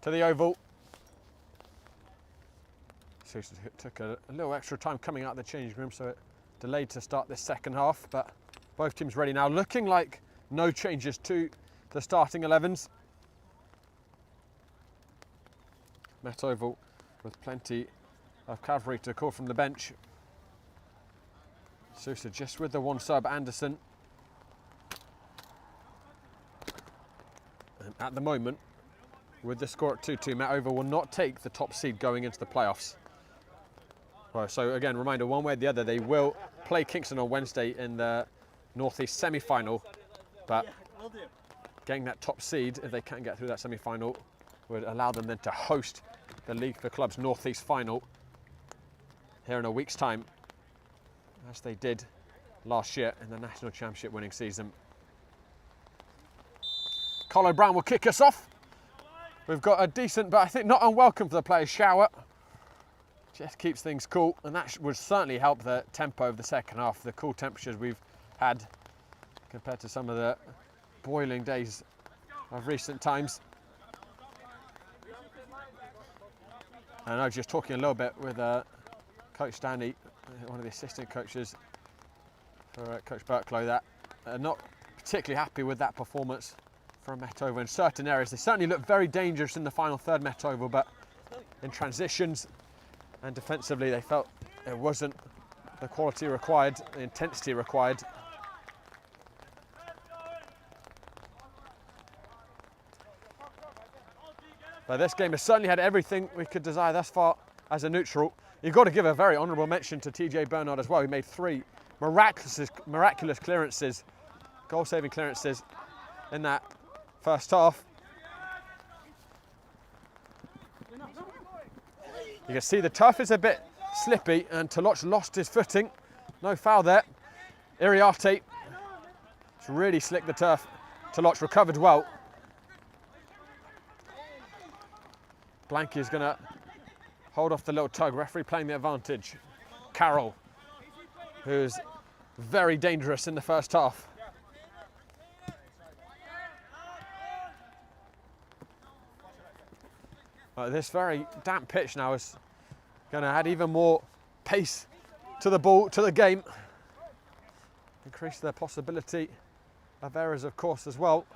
to the Oval. SUSA took a little extra time coming out of the changing room, so it delayed to start this second half, but both teams ready now. Looking like no changes to the starting 11s. Met Oval with plenty of cavalry to call from the bench. SUSA just with the one sub, Anderson. And at the moment, with the score at 2-2, Met Oval will not take the top seed going into the playoffs. Well, so again, reminder, one way or the other, they will play Kingston on Wednesday in the North East semi-final, but getting that top seed, if they can get through that semi-final, would allow them then to host the League for Clubs North East final here in a week's time, as they did last year in the National Championship winning season. Carlo Brown will kick us off. We've got a decent, but I think not unwelcome for the players, shower. Just keeps things cool, and that would certainly help the tempo of the second half, the cool temperatures we've had compared to some of the boiling days of recent times. And I was just talking a little bit with Coach Stanley, one of the assistant coaches for Coach Berklow, that not particularly happy with that performance from Met Oval in certain areas. They certainly looked very dangerous in the final third, Met Oval, but in transitions and defensively they felt it wasn't the quality required, the intensity required. But this game has certainly had everything we could desire thus far as a neutral. You've got to give a very honourable mention to TJ Bernard as well. He made 3 miraculous clearances, goal-saving clearances in that first half. You can see the turf is a bit slippy and Toloch lost his footing. No foul there. Iriarte, it's really slick the turf. Toloch recovered well. Blanky is going to hold off the little tug. Referee playing the advantage. Carroll, who's very dangerous in the first half. This very damp pitch now is going to add even more pace to the ball, to the game. Increase the possibility of errors, of course, as well.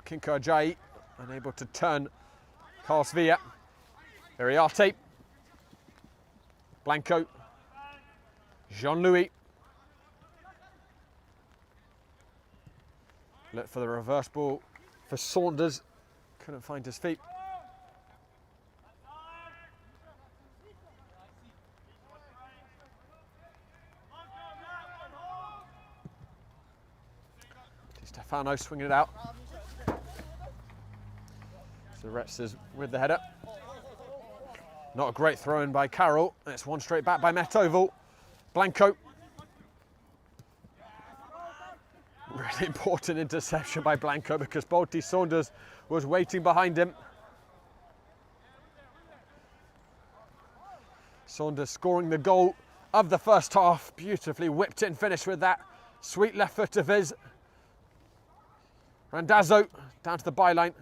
Kinko Ajayi unable to turn Carlos Villa. Iriarte. Blanco. Jean-Louis. Look for the reverse ball for Saunders. Couldn't find his feet. Di Stefano swinging it out. So Retz is with the header. Not a great throw in by Carroll. It's one straight back by Met Oval. Blanco. Really important interception by Blanco because Balti Saunders was waiting behind him. Saunders scoring the goal of the first half. Beautifully whipped in finish with that sweet left foot of his. Randazzo down to the byline,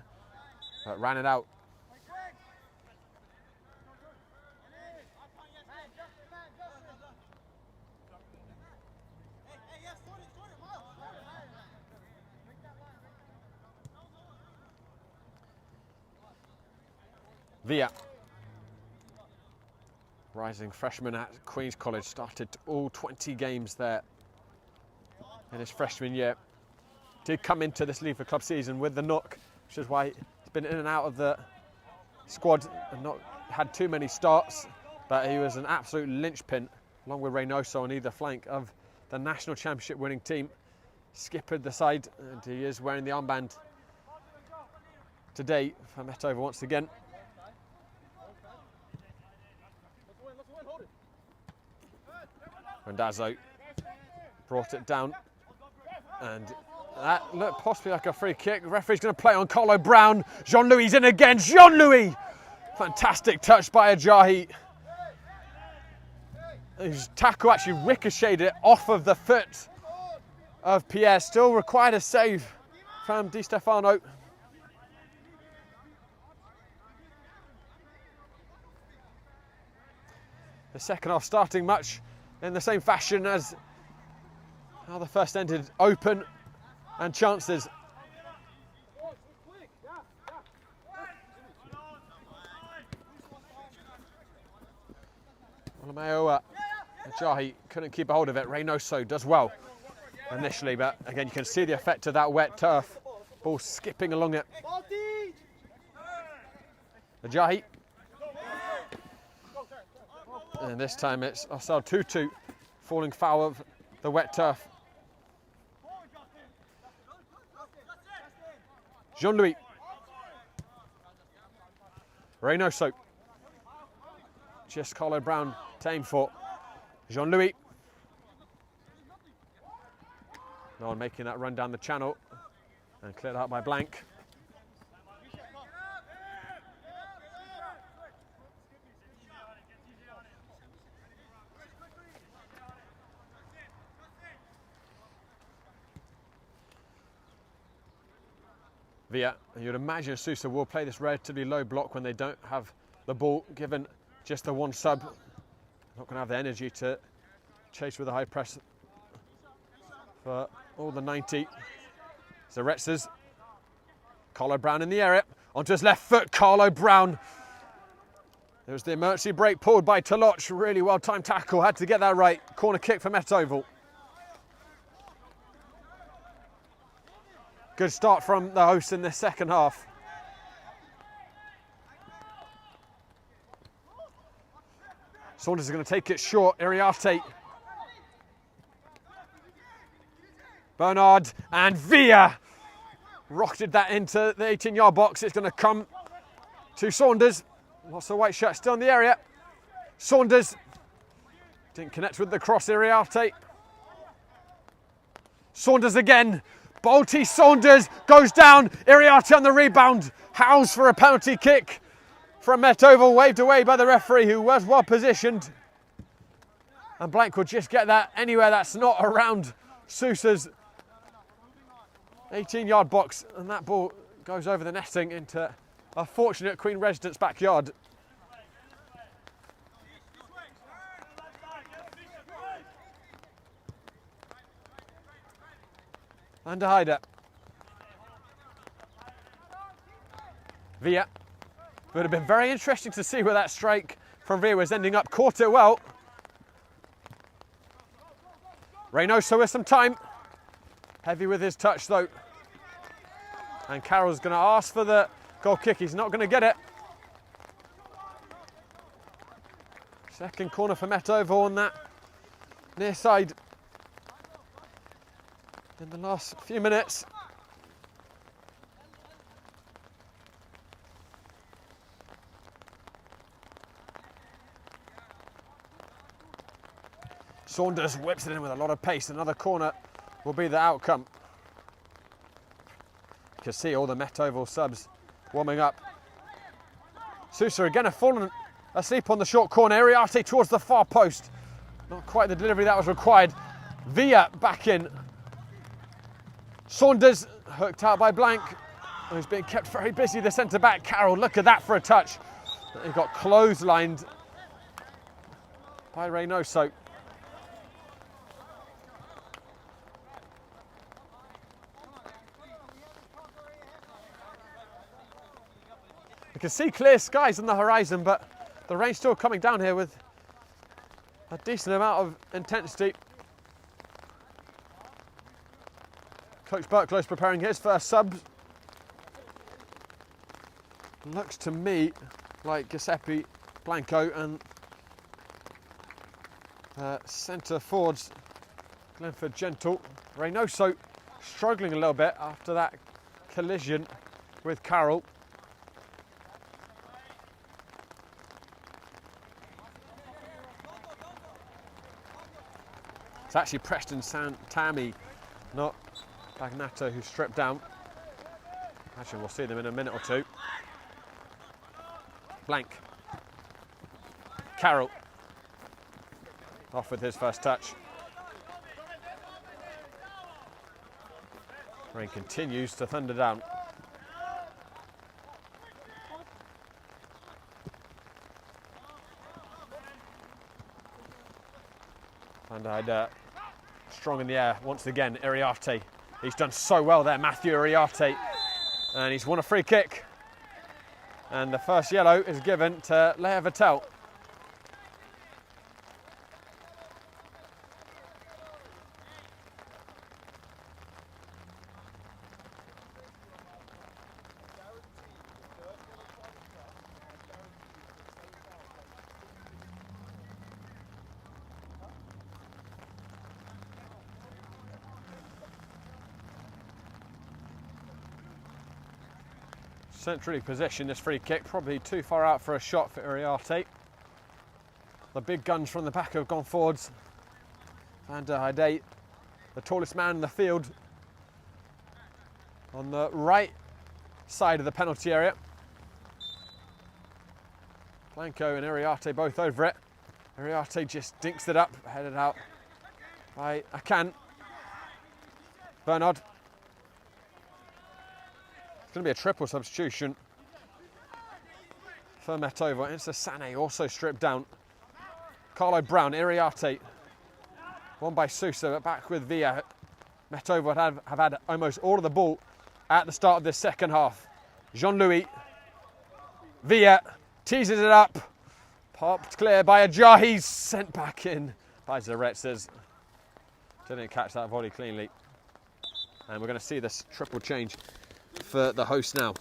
but ran it out. Villa, rising freshman at Queen's College, started all 20 games there in his freshman year. Did come into this League for Club season with the knock, which is why he's been in and out of the squad and not had too many starts, but he was an absolute linchpin, along with Reynoso on either flank of the National Championship winning team. Skippered the side, and he is wearing the armband today for Met Oval once again. Randazzo brought it down, and that looked possibly like a free kick. The referee's going to play on Carlo Brown. Jean-Louis in again. Jean-Louis! Fantastic touch by Ajayi. His tackle actually ricocheted it off of the foot of Pierre. Still required a save from Di Stefano. The second half starting much in the same fashion as how the first ended, open and chances. Olamayo Ajayi couldn't keep a hold of it. Reynoso does well initially, but again you can see the effect of that wet turf. Ball skipping along it. Ajayi. And this time it's Osal Tutu falling foul of the wet turf. Jean-Louis. Reynoso. Just Carlo Brown to aim for. Jean-Louis. No one making that run down the channel and cleared out by Blank. Villa, you'd imagine SUSA will play this relatively low block when they don't have the ball, given just the one sub. Not going to have the energy to chase with a high press for all the 90. Zaretzes. Carlo Brown in the area. Onto his left foot, Carlo Brown. There was the emergency break pulled by Toloch. Really well-timed tackle. Had to get that right. Corner kick for Met Oval. Good start from the hosts in the second half. Saunders is going to take it short. Iriarte. Bernard and Villa rocketed that into the 18-yard box. It's going to come to Saunders. Lots of white shirts still in the area. Saunders didn't connect with the cross. Iriarte. Saunders again. Balti Saunders goes down. Iriarte on the rebound. Howls for a penalty kick from Met Oval, waved away by the referee, who was well positioned. And Blank will just get that anywhere that's not around SUSA's 18-yard box. And that ball goes over the netting into a fortunate Queen Residence backyard. Under Hyder. Villa. Would have been very interesting to see where that strike from Villa was ending up. Caught it well. Reynoso with some time. Heavy with his touch though. And Carroll's going to ask for the goal kick. He's not going to get it. Second corner for Met Oval on that near side. In the last few minutes. Saunders whips it in with a lot of pace. Another corner will be the outcome. You can see all the Met Oval subs warming up. SUSA again have fallen asleep on the short corner. Iriarte towards the far post. Not quite the delivery that was required. Villa back in. Saunders hooked out by Blank. He's being kept very busy, the centre-back. Carroll, look at that for a touch. He got clotheslined by Reynoso. You can see clear skies on the horizon, but the rain's still coming down here with a decent amount of intensity. Coach Berklow's preparing his first sub. Looks to me like Giuseppe Blanco and centre forwards Glenford Gentle. Reynoso struggling a little bit after that collision with Carroll. It's actually Preston Tammy, not Bagnato, who stripped down. Actually, we'll see them in a minute or two. Blank. Carroll. off with his first touch. Rain continues to thunder down. And strong in the air once again, Iriarte. He's done so well there, Matthew Iriarte. And he's won a free kick. And the first yellow is given to Lea Vittel. Centrally positioned, this free kick, probably too far out for a shot for Iriarte. The big guns from the back have gone forwards. Van der Heide, the tallest man in the field, on the right side of the penalty area. Blanco and Iriarte both over it. Iriarte just dinks it up, headed out by Akan. Bernard. It's going to be a triple substitution for Metovo. It's Sane also stripped down. Carlo Brown, Iriarte, won by SUSA, but back with Villa. Metovo have had almost all of the ball at the start of this second half. Jean-Louis, Villa teases it up, popped clear by Ajahi, sent back in by Zaretzes. Didn't catch that volley cleanly. And we're going to see this triple change for the host now.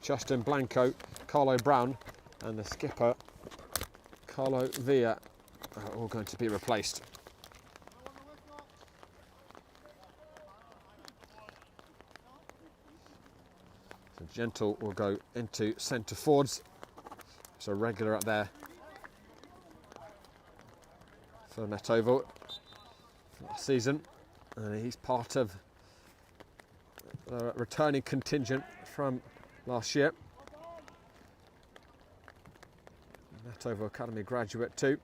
Justin Blanco, Carlo Brown and the skipper Carlo Villa are all going to be replaced. So Gentle will go into centre forwards. So regular up there for Metovo last season, and he's part of the returning contingent from last year. Metovo Academy graduate too.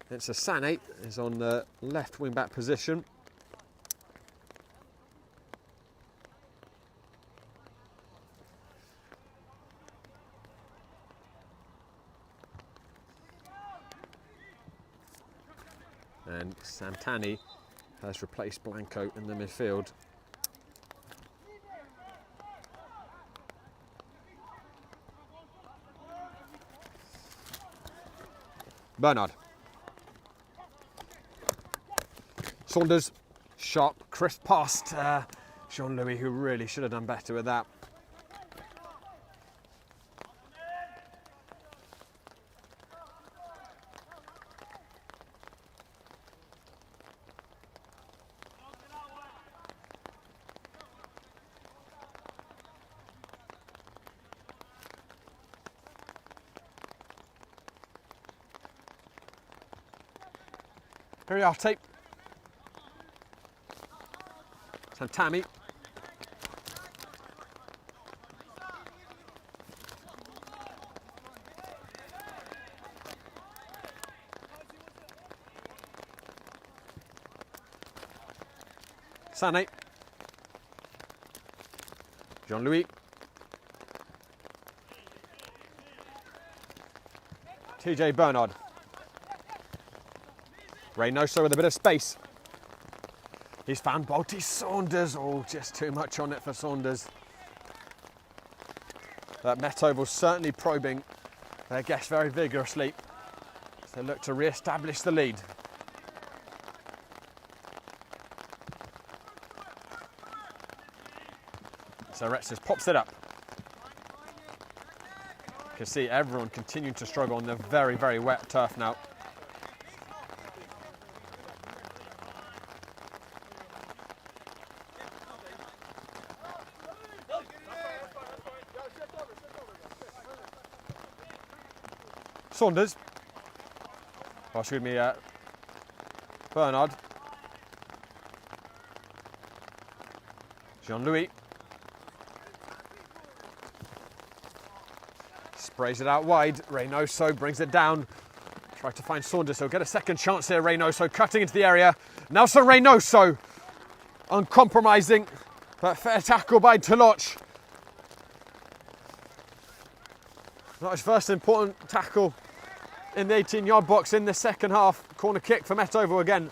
It's Sane is on the left wing back position. And Santani has replaced Blanco in the midfield. Bernard. Saunders, sharp, crisp past Jean-Louis, who really should have done better with that. Iriarte. Santami. Sane. Jean-Louis. TJ Bernard. Reynoso with a bit of space. He's found Balti Saunders. Oh, just too much on it for Saunders. That Metovo certainly probing their guests very vigorously as they look to re-establish the lead. So Retzes pops it up. You can see everyone continuing to struggle on the very, very wet turf now. Saunders. Oh, excuse me, Bernard. Jean-Louis. Sprays it out wide. Reynoso brings it down. Try to find Saunders. He'll get a second chance here. Reynoso cutting into the area. Nelson Reynoso, uncompromising, but fair tackle by Toloch. Not his first important tackle in the 18-yard box in the second half. Corner kick for Metovo again.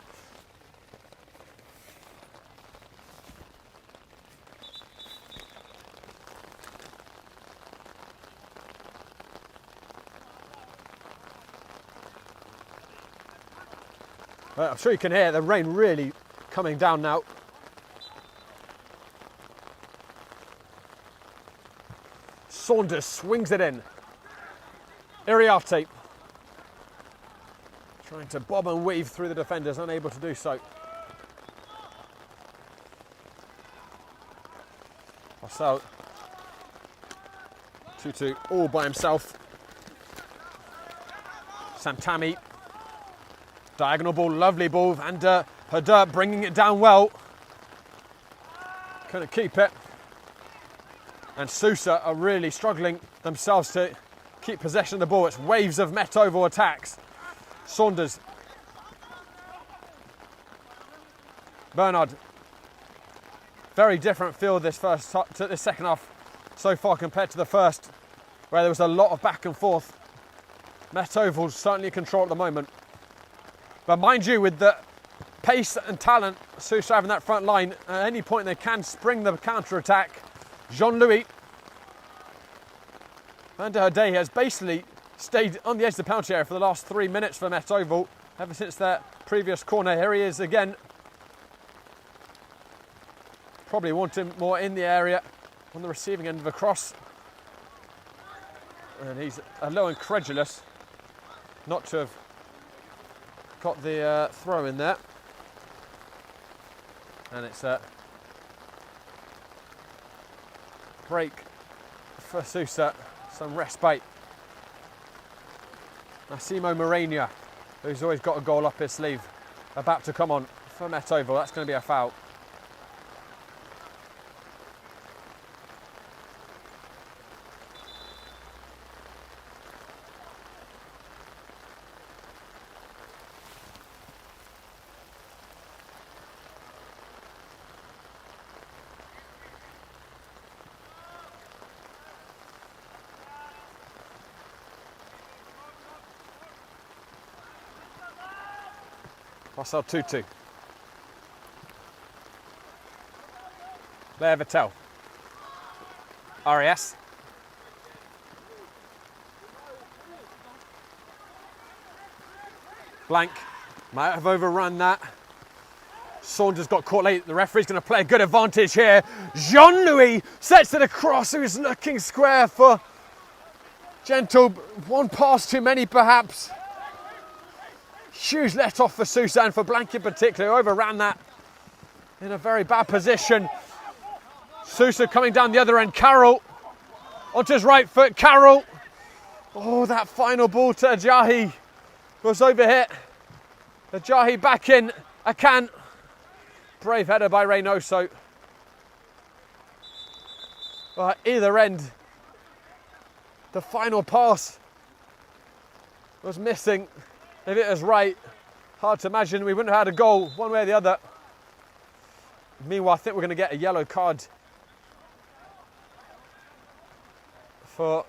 Well, I'm sure you can hear the rain really coming down now. Saunders swings it in. Iriarte trying to bob and weave through the defenders, unable to do so. Pass out. Tutu all by himself. Santami. Diagonal ball, lovely ball. Van der Herdert bringing it down well. Couldn't keep it. And SUSA are really struggling themselves to keep possession of the ball. It's waves of Metovo attacks. Saunders. Bernard. Very different feel this second half so far compared to the first, where there was a lot of back and forth. Metovo certainly in control at the moment. But mind you, with the pace and talent SUSA have in that front line, at any point they can spring the counter-attack. Jean-Louis Van der Herde has basically stayed on the edge of the penalty area for the last 3 minutes for Metovo, ever since their previous corner. Here he is again. Probably want him more in the area on the receiving end of a cross. And he's a little incredulous not to have got the throw in there. And it's a break for SUSA. Some respite. Massimo Morena, who's always got a goal up his sleeve, about to come on for Metovo. That's going to be a foul. Marcel Tutu. Blair Vittel. RAS. Blank. Might have overrun that. Saunders got caught late. The referee's going to play a good advantage here. Jean-Louis sets it across. Who's looking square for Gentle. One pass too many, perhaps. Huge let off for SUSA and for Blank in particular, who overran that in a very bad position. SUSA coming down the other end. Carroll onto his right foot. Carroll. Oh, that final ball to Ajayi was overhit. Ajayi back in. Akan. Brave header by Reynoso. Well, either end, the final pass was missing. If it was right, hard to imagine we wouldn't have had a goal one way or the other. Meanwhile, I think we're going to get a yellow card for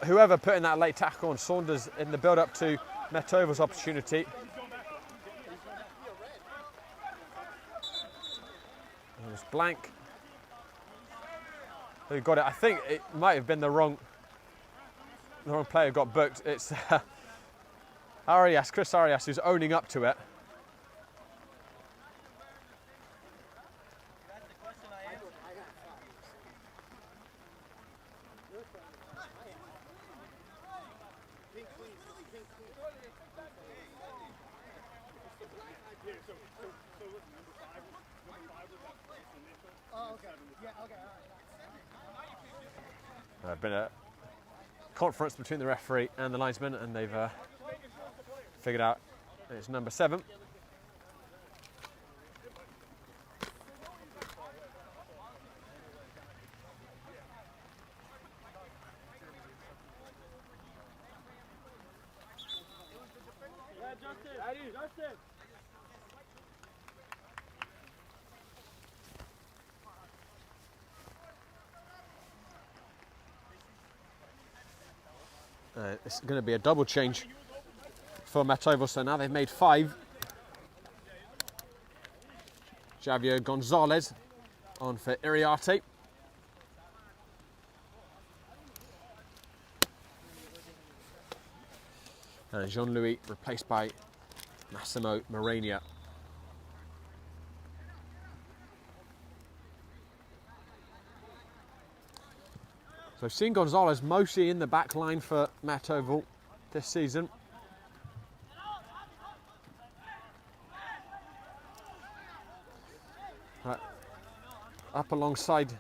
whoever put in that late tackle on Saunders in the build-up to Metovo's opportunity. It was Blank who got it. I think it might have been the wrong player who got booked. It's Arias, Chris Arias, who's owning up to it. There's been a conference between the referee and the linesman, and they've figured out it's number 7. It's going to be a double change for Metovo, so now they've made 5. Javier Gonzalez on for Iriarte. And Jean-Louis replaced by Massimo Morania. So I've seen Gonzalez mostly in the back line for Metovo this season. Up alongside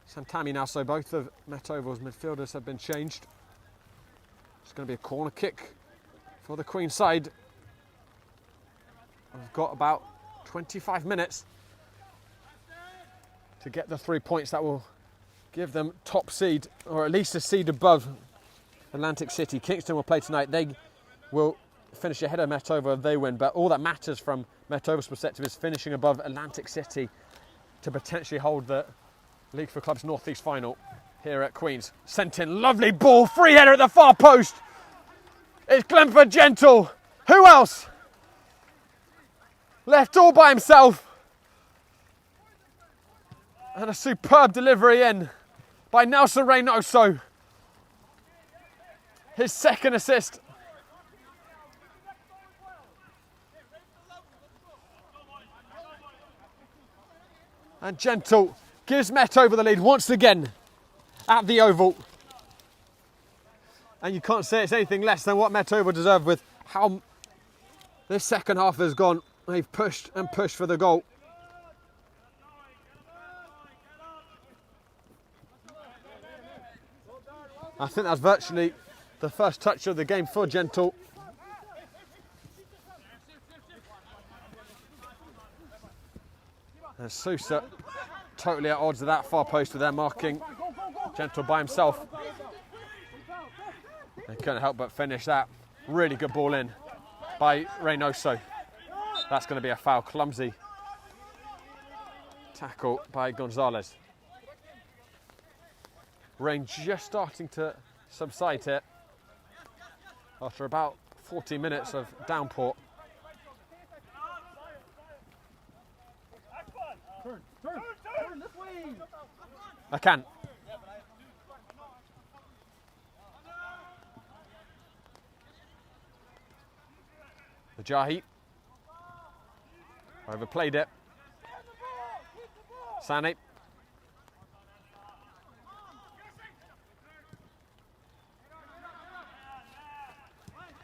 Santami now, so both of Metovo's midfielders have been changed. It's going to be a corner kick for the Queen side. We've got about 25 minutes to get the 3 points that will give them top seed, or at least a seed above Atlantic City. Kingston will play tonight. They will finish ahead of Metovo if they win, but all that matters from Metovo's perspective is finishing above Atlantic City to potentially hold the League for Clubs North East final here at Queen's. Sent in, lovely ball, free header at the far post. It's Glenford Gentle. Who else? Left all by himself. And a superb delivery in by Nelson Reynoso. His second assist. And Gentle gives Metovo the lead once again at the Oval. And you can't say it's anything less than what Metovo deserved with how this second half has gone. They've pushed and pushed for the goal. I think that's virtually the first touch of the game for Gentle. And SUSA totally at odds with that far post with their marking. Gentle by himself. They couldn't help but finish that. Really good ball in by Reynoso. That's going to be a foul. Clumsy tackle by Gonzalez. Rain just starting to subside here after about 40 minutes of downpour. Turn this way. I can. The Jahi overplayed it. Sane.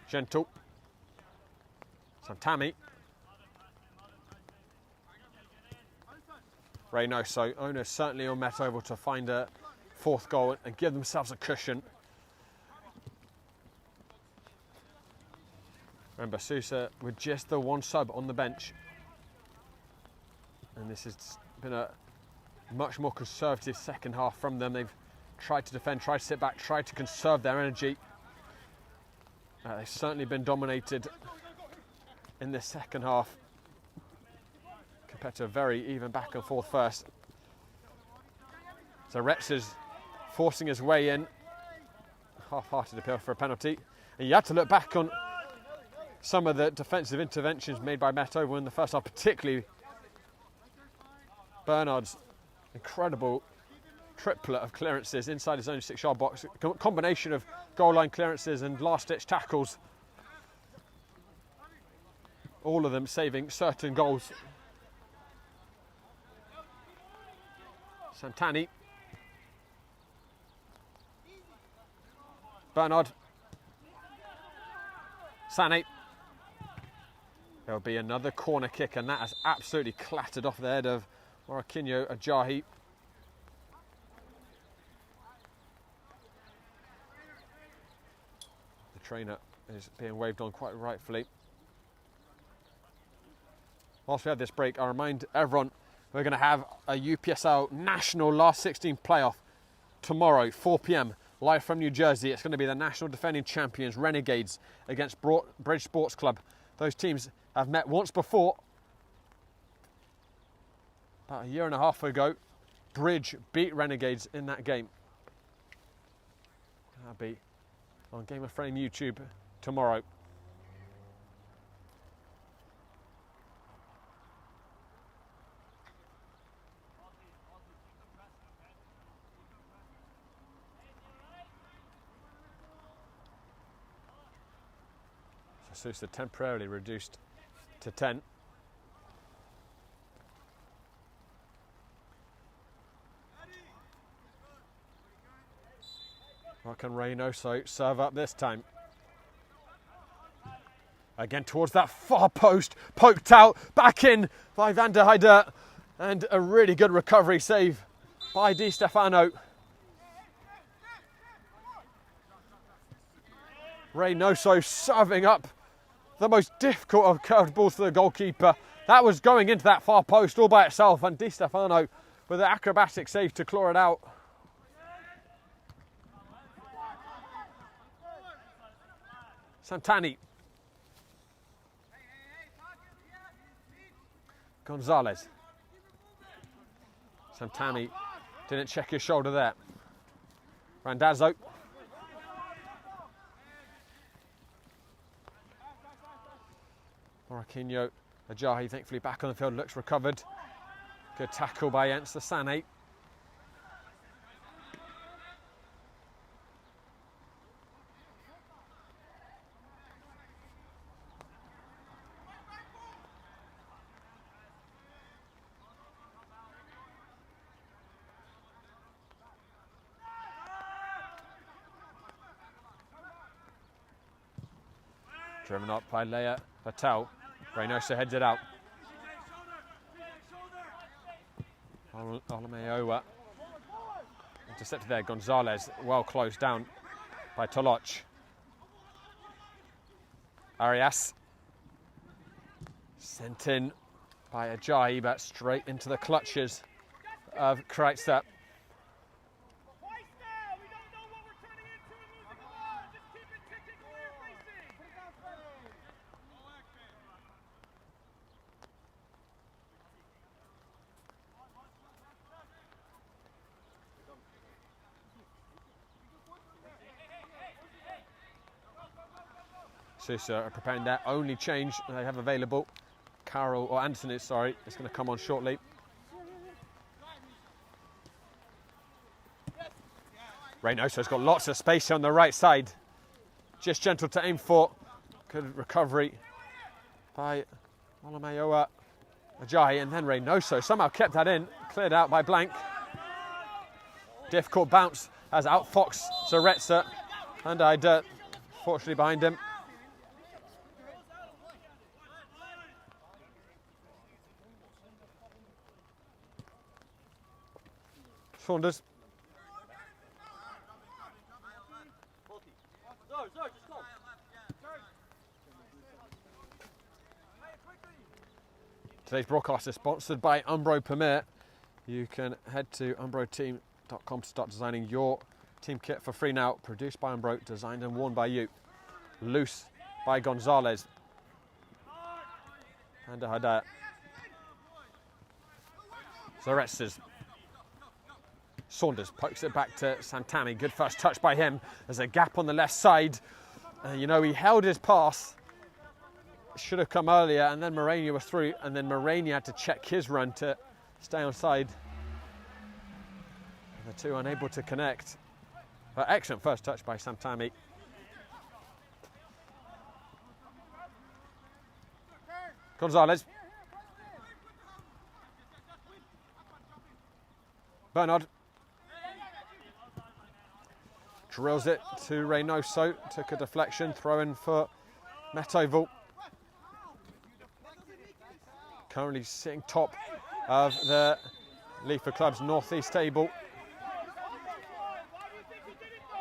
Gentle. Santami. Reynoso. Onus certainly on Metovo to find a fourth goal and give themselves a cushion. Remember, SUSA with just the one sub on the bench. And this has been a much more conservative second half from them. They've tried to defend, tried to sit back, tried to conserve their energy. They've certainly been dominated in this second half compared to a very even back and forth first. So Rex is forcing his way in. Half-hearted appeal for a penalty. And you had to look back on some of the defensive interventions made by Metovo in the first half, particularly Bernard's incredible triplet of clearances inside his own 6-yard box. A combination of goal line clearances and last-ditch tackles. All of them saving certain goals. Santani. Bernard. Sane. There'll be another corner kick, and that has absolutely clattered off the head of Morakinyo Ajahi. The trainer is being waved on quite rightfully. Whilst we have this break, I remind everyone we're going to have a UPSL National Last 16 playoff tomorrow, 4 p.m. live from New Jersey. It's going to be the national defending champions, Renegades, against Bridge Sports Club. Those teams have met once before. About a year and a half ago, Bridge beat Renegades in that game. That'll be on Game of Frame YouTube tomorrow. SUSA temporarily reduced to 10. What can Reynoso serve up this time? Again towards that far post, poked out, back in by Van der Heide, and a really good recovery save by Di Stefano. Reynoso serving up the most difficult of curved balls for the goalkeeper. That was going into that far post all by itself, and Di Stefano with an acrobatic save to claw it out. Santani. Gonzalez. Santani didn't check his shoulder there. Randazzo. Moraquinho Ajayi thankfully back on the field, looks recovered. Good tackle by Jens Sané. Driven up by Leia Patel. Reynoso heads it out. Olameowa intercepted there. Gonzalez well closed down by Toloch. Arias sent in by Ajayi, but straight into the clutches of Kreitzer. SUSA are preparing their only change they have available. Carroll, or Anderson is, sorry, it's going to come on shortly. Reynoso's got lots of space on the right side. Just gentle to aim for. Good recovery by Olameowa Ajayi, and then Reynoso somehow kept that in, cleared out by Blank. Difficult bounce as outfoxed Zaretza, and Ida fortunately behind him. Saunders. Today's broadcast is sponsored by Umbro Premier. You can head to umbroteam.com to start designing your team kit for free now. Produced by Umbro, designed and worn by you. Loose by Gonzalez. And Hadaya. Zaretzes. Saunders pokes it back to Santani. Good first touch by him. There's a gap on the left side. You know, he held his pass. Should have come earlier, and then Morania was through, and then Morania had to check his run to stay on side. The two unable to connect. But excellent first touch by Santani. Gonzalez. Bernard. Drills it to Reynoso, took a deflection, throw in for Metoval. Currently sitting top of the League for Clubs Northeast table.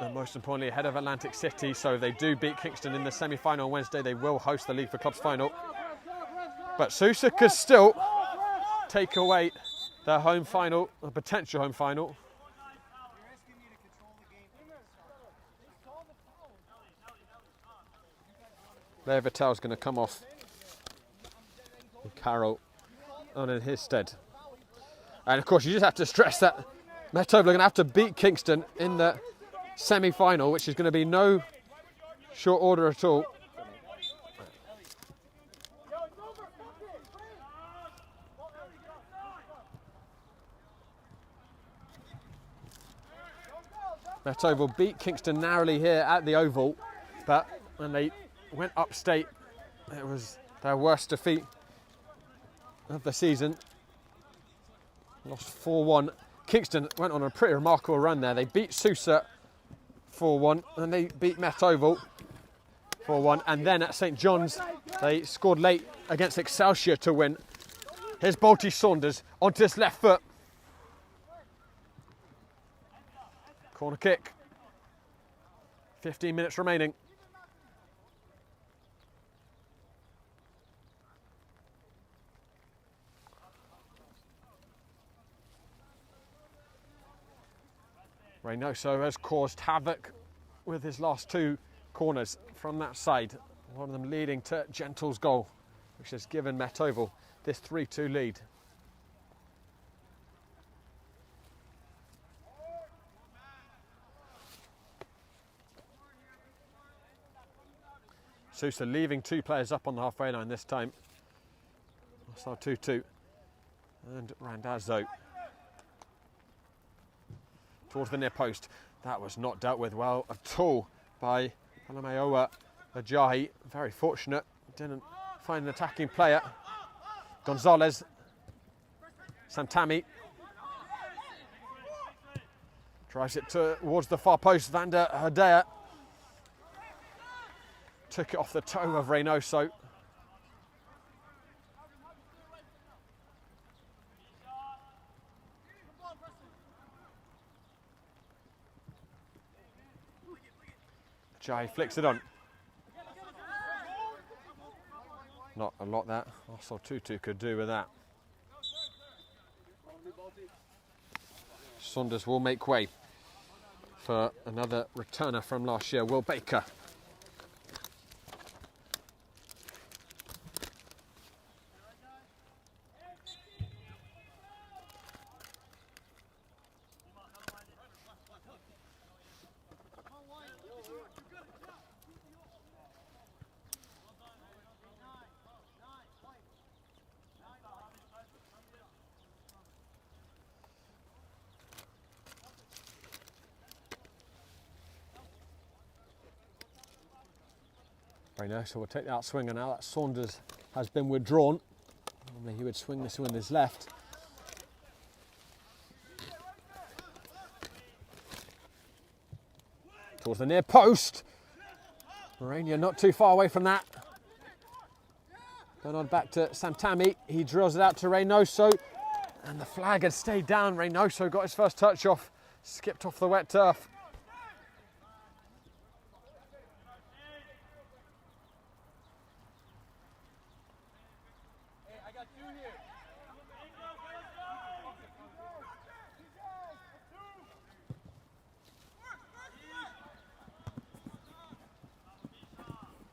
And most importantly, ahead of Atlantic City, so if they do beat Kingston in the semi-final on Wednesday, they will host the League for Clubs final. But SUSA could still take away their home final, a potential home final. Leo Vitale's going to come off. And Carroll on in his stead. And of course, you just have to stress that Metova are going to have to beat Kingston in the semi-final, which is going to be no short order at all. Metova beat Kingston narrowly here at the Oval, but when they went upstate, it was their worst defeat of the season. Lost 4-1. Kingston went on a pretty remarkable run there. They beat SUSA 4-1 and they beat Met Oval 4-1. And then at St John's, they scored late against Excelsior to win. Here's Bolty Saunders onto his left foot. Corner kick. 15 minutes remaining. Reynoso has caused havoc with his last two corners from that side. One of them leading to Gentle's goal, which has given Met Oval this 3-2 lead. SUSA leaving two players up on the halfway line this time. That's 2-2. And Randazzo towards the near post. That was not dealt with well at all by Palameoa Ajayi. Very fortunate, didn't find an attacking player. Gonzalez, Santami drives it towards the far post. Vander Hedea took it off the toe of Reynoso. Jai flicks it on. Not a lot that Arsenal Tutu could do with that. Saunders will make way for another returner from last year, Will Baker. So we'll take the outswinger now. That Saunders has been withdrawn. Normally he would swing this with his left. Towards the near post. Morania not too far away from that. Bernard back to Santami. He drills it out to Reynoso. And the flag had stayed down. Reynoso got his first touch off. Skipped off the wet turf.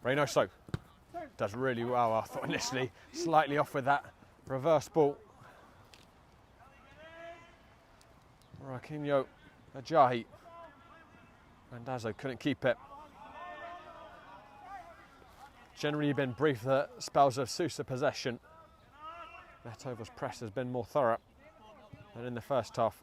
Reynoso does really well. I thought initially slightly off with that reverse ball. Raquinho Ajayi. Randazzo couldn't keep it. Generally been brief the spells of SUSA possession. Metova's press has been more thorough than in the first half.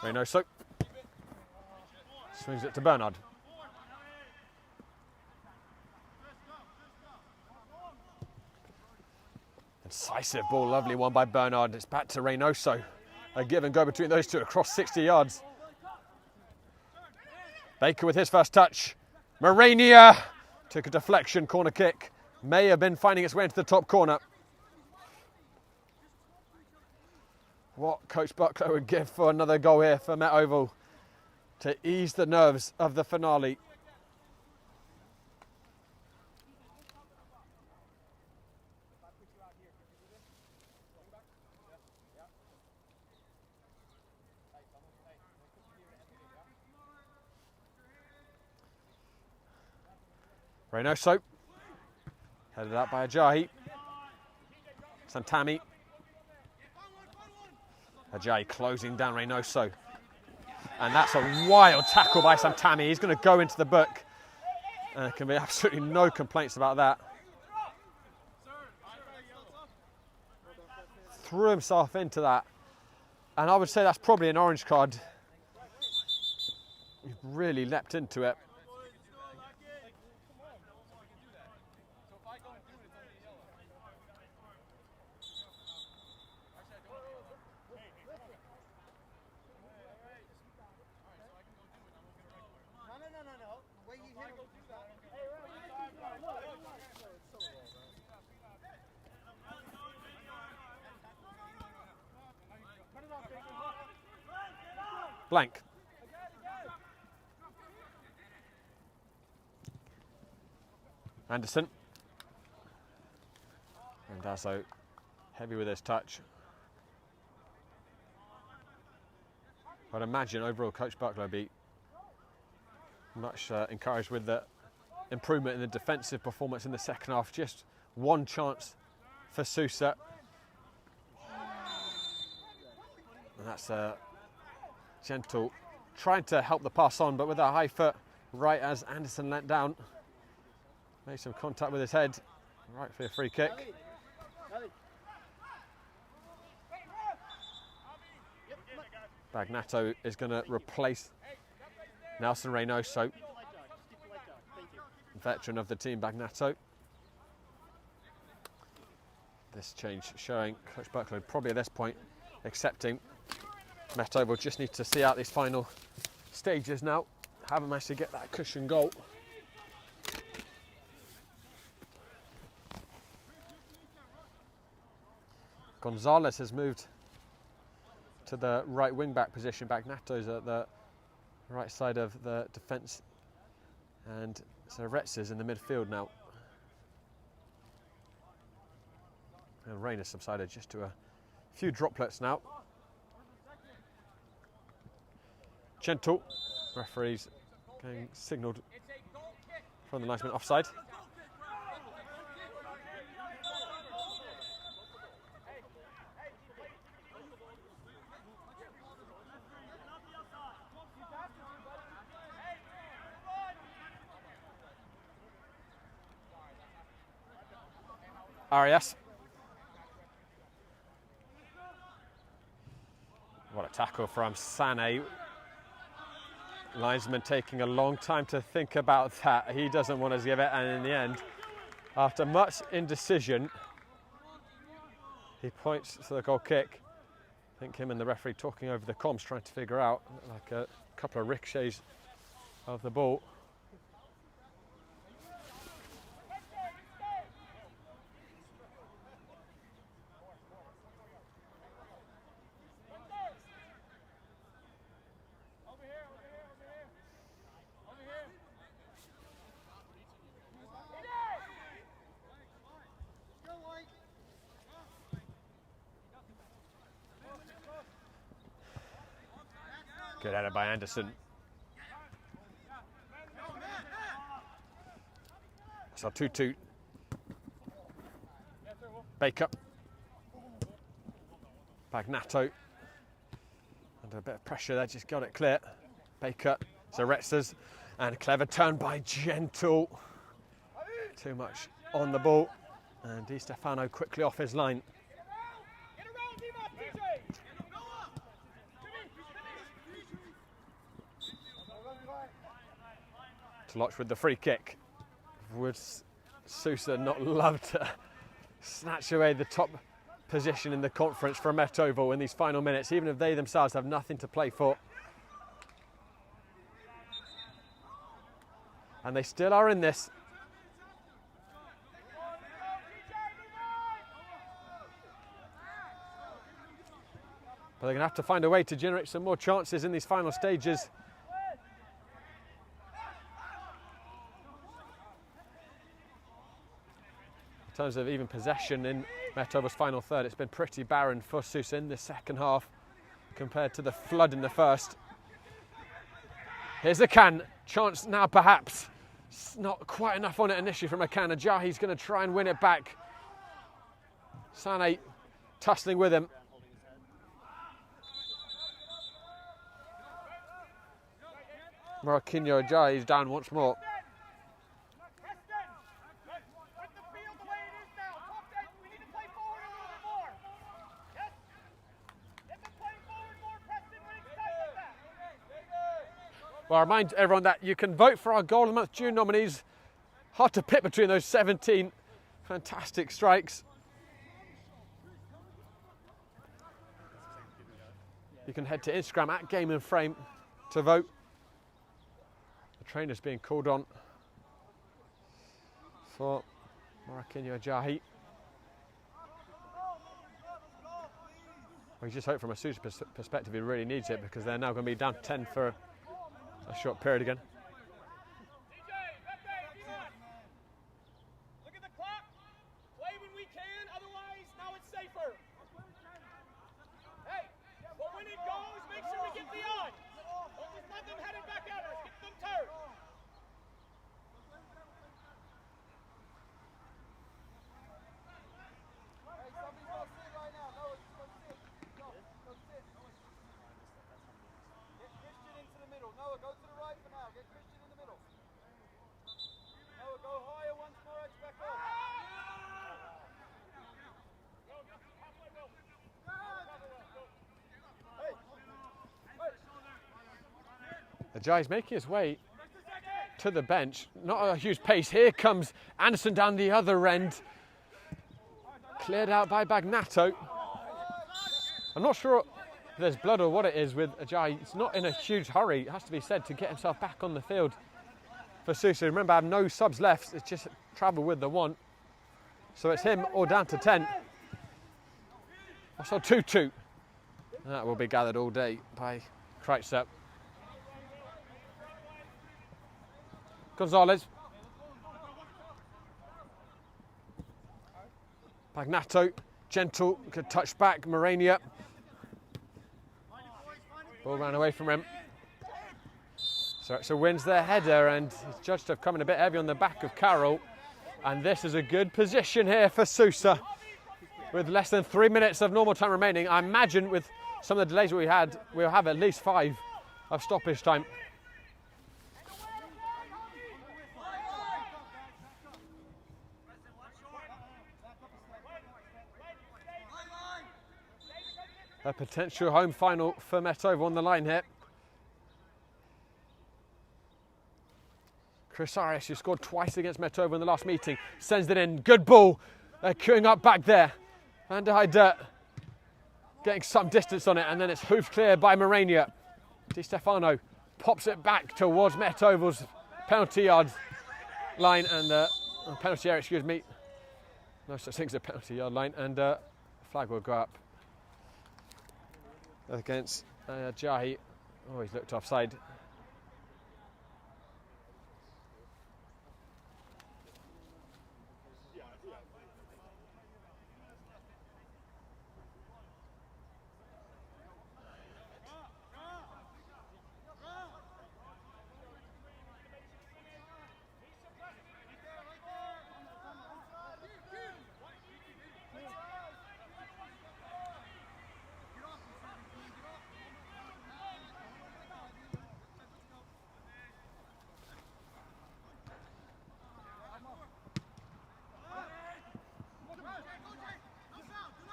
Reynoso swings it to Bernard. Incisive ball, lovely one by Bernard. It's back to Reynoso. A give and go between those two across 60 yards. Baker with his first touch. Morania took a deflection, corner kick. May have been finding its way into the top corner. what Coach Buckler would give for another goal here for Met Oval to ease the nerves of the finale. Reynoso, headed up by Ajayi. Santami. Ajayi closing down Reynoso. And that's a wild tackle by Santami. He's going to go into the book. And there can be absolutely no complaints about that. Threw himself into that. And I would say that's probably an orange card. He really leapt into it. Blank. Anderson. And Dasso heavy with his touch. I'd imagine overall Coach Buckler be much encouraged with the improvement in the defensive performance in the second half. Just one chance for SUSA. And that's Gentle trying to help the pass on, but with a high foot right as Anderson leant down. Made some contact with his head. Right for a free kick. Bagnato is going to replace Nelson Reynoso, veteran of the team, Bagnato. This change showing Coach Buckler probably at this point accepting Met Oval just need to see out these final stages now. Haven't managed to get that cushion goal. Gonzalez has moved to the right wing back position. Bagnato's at the right side of the defence. And so Retz is in the midfield now. And rain has subsided just to a few droplets now. Gentle, referees getting signalled from the linesman offside. Arias. What a tackle from Sané. Linesman taking a long time to think about that. He doesn't want to give it, and in the end, after much indecision, he points to the goal kick. I think him and the referee talking over the comms, trying to figure out like a couple of ricochets of the ball. Good header by Anderson. So 2-2. Baker. Bagnato. Under a bit of pressure there, just got it clear. Baker, Zaretzas, and a clever turn by Gentle. Too much on the ball. And Di Stefano quickly off his line. Lodge with the free kick. Would SUSA not love to snatch away the top position in the conference from Met Oval in these final minutes, even if they themselves have nothing to play for? And they still are in this. But they're going to have to find a way to generate some more chances in these final stages. In terms of even possession in Metova's final third, it's been pretty barren for SUSA in the second half compared to the flood in the first. Here's Akan, chance now perhaps. It's not quite enough on it initially from Akan. Ajahi's going to try and win it back. Sane tussling with him. Marakinyo Ajahi's down once more. Well, I remind everyone that you can vote for our Goal of the Month June nominees. Hard to pick between those 17 fantastic strikes. You can head to Instagram at Game and Frame to vote. The trainer's being called on for Marakinyo Ajahi. We just hope from a SUSA perspective he really needs it, because they're now going to be down 10 for a short period again. Look at the clock. Play when we can, otherwise now it's safer. Hey, but when it goes, make sure we get the on. Don't just let them head it back at us. Get them turned. Ajahi's making his way to the bench. Not a huge pace. Here comes Anderson down the other end. Cleared out by Bagnato. I'm not sure if there's blood or what it is with Ajahi. It's not in a huge hurry, it has to be said, to get himself back on the field for SUSA. Remember, I have no subs left. It's just travel with the one. So it's him or down to 10. Also 2-2. That will be gathered all day by Kreitzer. Gonzalez. Bagnato, gentle, good touch back. Morania. Ball ran away from him. So wins their header, and he's judged to have come in a bit heavy on the back of Carroll. And this is a good position here for SUSA. With less than 3 minutes of normal time remaining, I imagine with some of the delays we had, we'll have at least 5 of stoppage time. A potential home final for Metova on the line here. Chris Arias, who scored twice against Metova in the last meeting, sends it in. Good ball. They're queuing up back there. Van der Heide getting some distance on it, and then it's hoofed clear by Morania. Di Stefano pops it back towards Metova's penalty yard line and penalty area, excuse me. No such thing as a penalty yard line, and flag will go up against Ajahi. Oh, he's looked offside.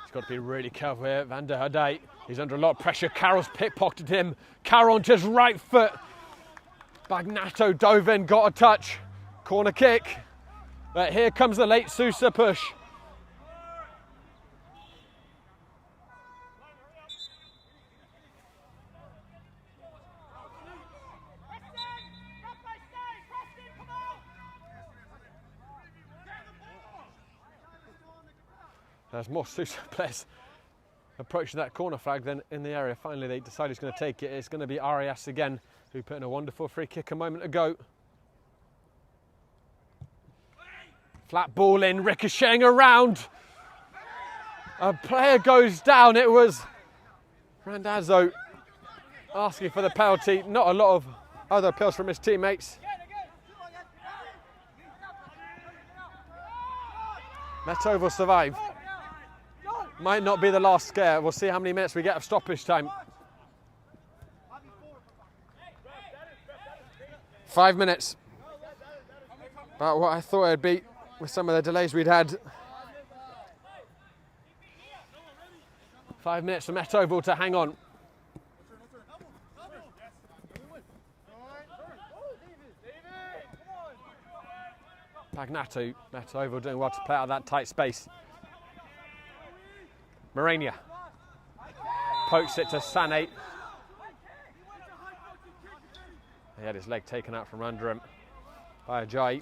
He's got to be really careful here. Van der Heide, he's under a lot of pressure. Carroll's pickpocketed him. Carroll on his right foot. Bagnato dove in, got a touch. Corner kick. But here comes the late SUSA push. There's more SUSA players approaching that corner flag then in the area. Finally they decide he's going to take it. It's going to be Arias again, who put in a wonderful free kick a moment ago. Flat ball in, ricocheting around. A player goes down. It was Randazzo asking for the penalty. Not a lot of other appeals from his teammates. Metov will survive. Might not be the last scare. We'll see how many minutes we get of stoppage time. 5 minutes. About what I thought it'd be with some of the delays we'd had. 5 minutes for Metov to hang on. Pagnatu, Metov doing well to play out of that tight space. Morania pokes it to Sané. He had his leg taken out from under him by Ajayi.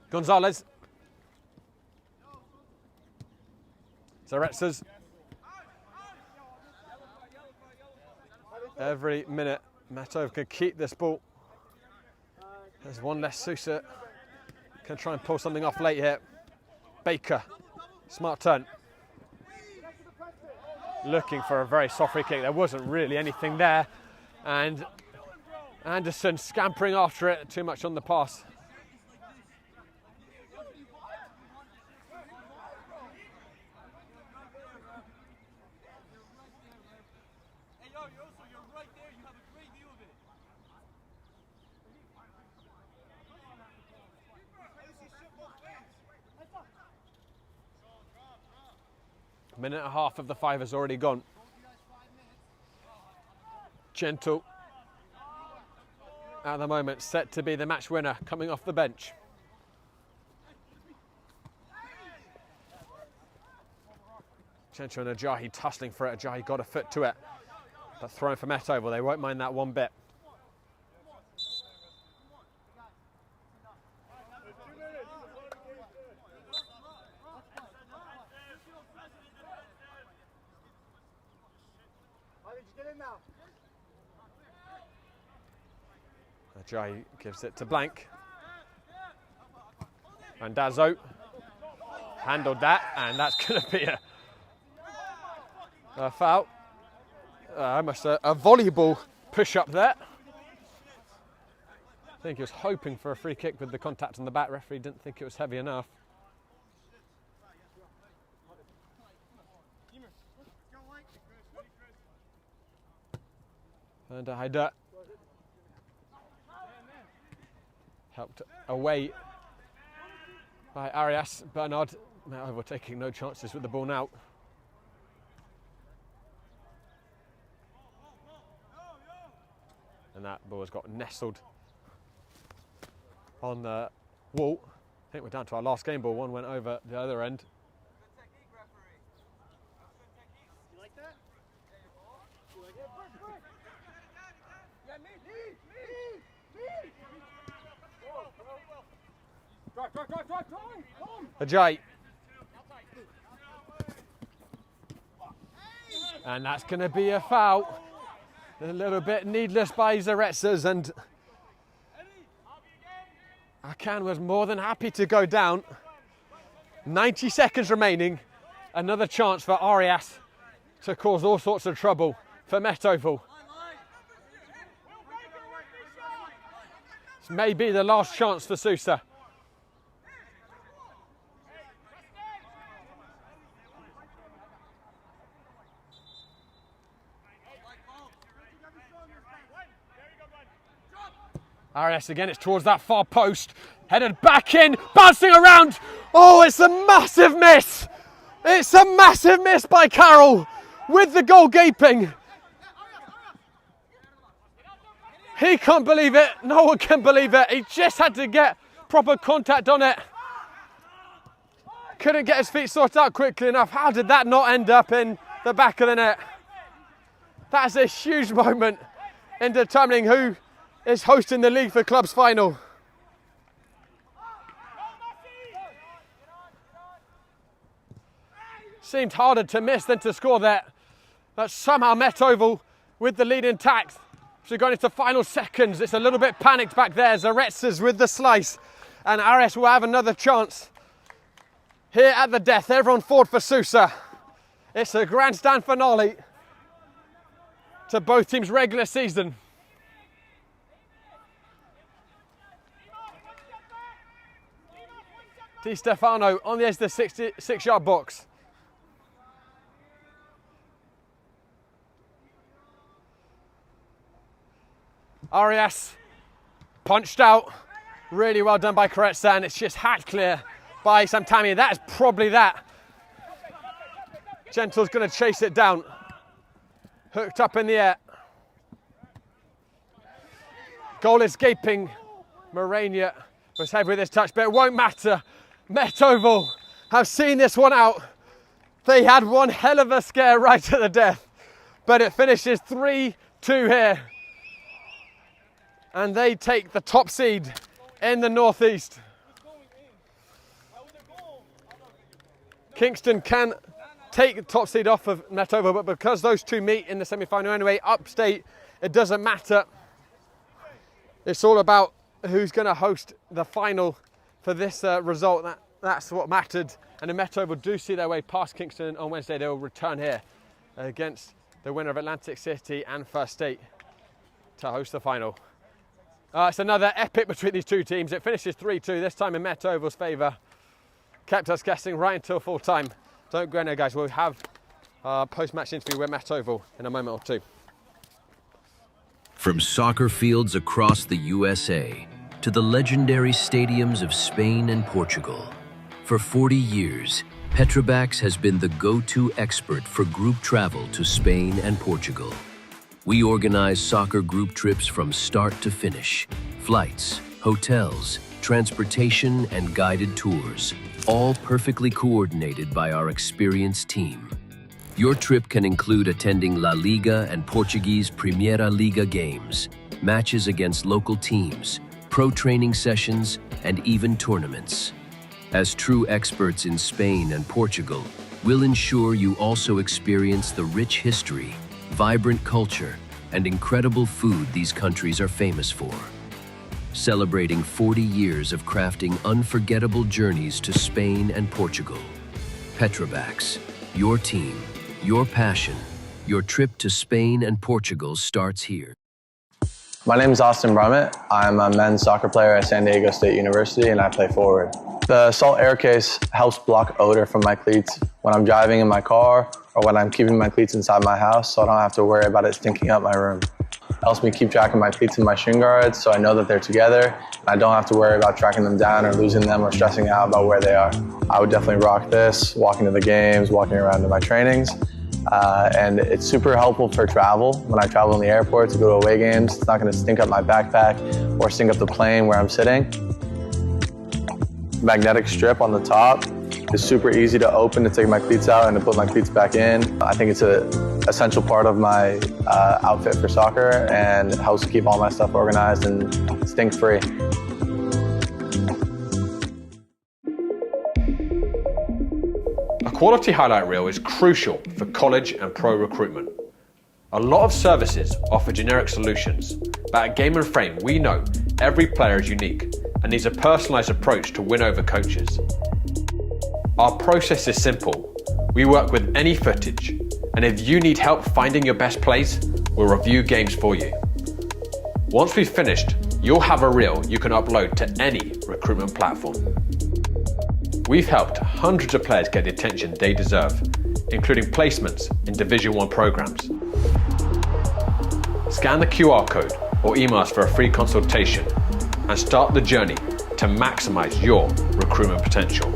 Gonzalez. Zaretsas. Every minute Metov can keep this ball. There's one less. SUSA can try and pull something off late here. Baker, smart turn. Looking for a very soft free kick. There wasn't really anything there. And Anderson scampering after it, too much on the pass. Minute and a half of the 5 has already gone. Gentle, at the moment, set to be the match winner, coming off the bench. Gentle and Ajayi tussling for it. Ajayi got a foot to it, but thrown for Metov. They won't mind that one bit. Ajayi gives it to Blank. Randazzo handled that, and that's going to be a foul. Almost a volleyball push-up there. I think he was hoping for a free kick with the contact on the back. Referee didn't think it was heavy enough. And Haida helped away by Arias. Bernard now taking no chances with the ball now. And that ball has got nestled on the wall. I think we're down to our last game ball. One went over the other end. Ajayi. And that's going to be a foul. A little bit needless by Zaretsas, and Akan was more than happy to go down. 90 seconds remaining. Another chance for Arias to cause all sorts of trouble for Metov. This may be the last chance for SUSA. Arias again, it's towards that far post. Headed back in, bouncing around. Oh, it's a massive miss. It's a massive miss by Carroll with the goal gaping. He can't believe it. No one can believe it. He just had to get proper contact on it. Couldn't get his feet sorted out quickly enough. How did that not end up in the back of the net? That's a huge moment in determining who is hosting the League for Clubs final. Seemed harder to miss than to score there. But somehow Met Oval with the lead intact. So going into final seconds. It's a little bit panicked back there. Zaretsas with the slice. And Ares will have another chance. Here at the death, everyone forward for SUSA. It's a grandstand finale to both teams' regular season. Di Stefano on the edge of the 66-yard box. Arias punched out. Really well done by Karetsa, and it's just hacked clear by Samtami. That is probably that. Gentle's going to chase it down. Hooked up in the air. Goal escaping. Morania was heavy with his touch, but it won't matter. Met Oval have seen this one out. They had one hell of a scare right at the death, but it finishes 3-2 here. And they take the top seed in the Northeast. Kingston can take the top seed off of Met Oval, but because those two meet in the semi-final anyway, upstate, it doesn't matter. It's all about who's going to host the final for this result. That's what mattered. And the Met Oval do see their way past Kingston on Wednesday. They will return here against the winner of Atlantic City and First State to host the final. It's another epic between these two teams. It finishes 3-2, this time in Met Oval's favour. Kept us guessing right until full time. Don't go anywhere, guys. We'll have a post-match interview with Met Oval in a moment or two. From soccer fields across the USA to the legendary stadiums of Spain and Portugal, for 40 years, Petrobax has been the go-to expert for group travel to Spain and Portugal. We organize soccer group trips from start to finish. Flights, hotels, transportation, and guided tours, all perfectly coordinated by our experienced team. Your trip can include attending La Liga and Portuguese Primeira Liga games, matches against local teams, pro training sessions, and even tournaments. As true experts in Spain and Portugal, we'll ensure you also experience the rich history, vibrant culture, and incredible food these countries are famous for. Celebrating 40 years of crafting unforgettable journeys to Spain and Portugal. Petrobax, your team, your passion, your trip to Spain and Portugal starts here. My name is Austin Brummett. I'm a men's soccer player at San Diego State University and I play forward. The salt air case helps block odor from my cleats when I'm driving in my car or when I'm keeping my cleats inside my house, so I don't have to worry about it stinking up my room. It helps me keep track of my cleats and my shin guards so I know that they're together and I don't have to worry about tracking them down or losing them or stressing out about where they are. I would definitely rock this, walking to the games, walking around to my trainings. And it's super helpful for travel. When I travel in the airport to go to away games, it's not going to stink up my backpack or stink up the plane where I'm sitting. Magnetic strip on the top is super easy to open to take my cleats out and to put my cleats back in. I think it's an essential part of my outfit for soccer and it helps keep all my stuff organized and stink-free. A quality highlight reel is crucial for college and pro recruitment. A lot of services offer generic solutions, but at Game & Frame we know every player is unique and needs a personalised approach to win over coaches. Our process is simple. We work with any footage, and if you need help finding your best plays, we'll review games for you. Once we've finished, you'll have a reel you can upload to any recruitment platform. We've helped hundreds of players get the attention they deserve, including placements in Division 1 programs. Scan the QR code or email us for a free consultation and start the journey to maximize your recruitment potential.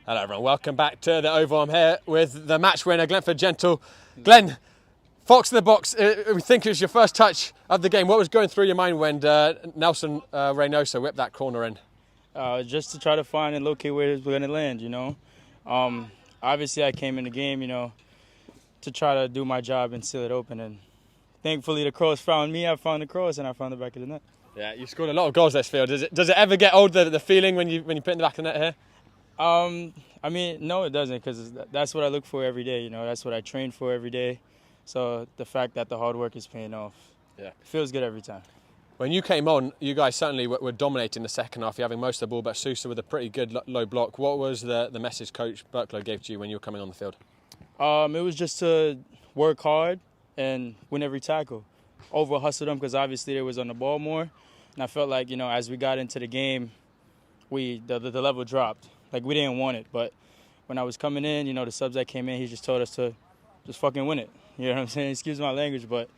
Hello everyone, welcome back to the Oval. I'm here with the match winner, Glenford Gentle. Glenn, Fox in the box, we think it was your first touch of the game. What was going through your mind when Nelson Reynoso whipped that corner in? Just to try to find and locate where it was going to land, you know. Obviously, I came in the game, you know, to try to do my job and seal it open. And thankfully, the cross found me. I found the cross, and I found the back of the net. Yeah, you scored a lot of goals this field. Does it ever get old, the feeling when you put in the back of the net here? I mean, no, it doesn't, because that's what I look for every day. You know, that's what I train for every day. So the fact that the hard work is paying off, it feels good every time. When you came on, you guys certainly were dominating the second half. You're having most of the ball, but SUSA with a pretty good low block. What was the message Coach Burklow gave to you when you were coming on the field? It was just to work hard and win every tackle. Over-hustle them, because obviously they was on the ball more. And I felt like, you know, as we got into the game, the level dropped. Like, we didn't want it. But when I was coming in, you know, the subs that came in, he just told us to just fucking win it. You know what I'm saying? Excuse my language, but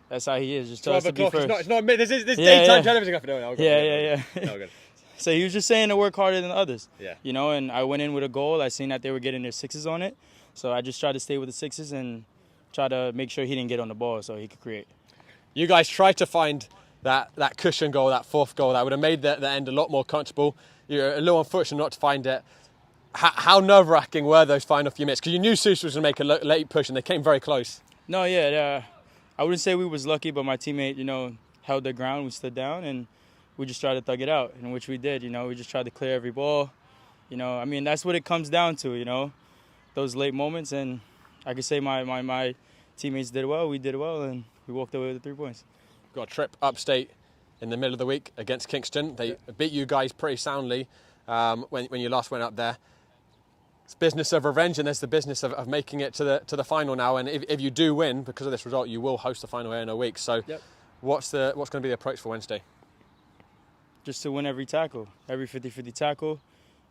that's how he is. Just tell us to be first. It's not this daytime television. Yeah. No, good. So he was just saying to work harder than others. Yeah. You know, and I went in with a goal. I seen that they were getting their sixes on it. So I just tried to stay with the sixes and try to make sure he didn't get on the ball so he could create. You guys tried to find that cushion goal, that fourth goal. That would have made the end a lot more comfortable. You're a little unfortunate not to find it. How nerve-wracking were those final few minutes? Because you knew SUSA was going to make a late push and they came very close. No, yeah. I wouldn't say we was lucky, but my teammate, you know, held their ground. We stood down and we just tried to thug it out, in which we did. You know, we just tried to clear every ball. You know, I mean, that's what it comes down to, you know, those late moments. And I could say my teammates did well, we did well, and we walked away with the 3 points. Got a trip upstate in the middle of the week against Kingston. They beat you guys pretty soundly when you last went up there. It's business of revenge, and there's the business of making it to the final now. And if you do win, because of this result, you will host the final here in a week. So what's going to be the approach for Wednesday? Just to win every tackle, every 50-50 tackle.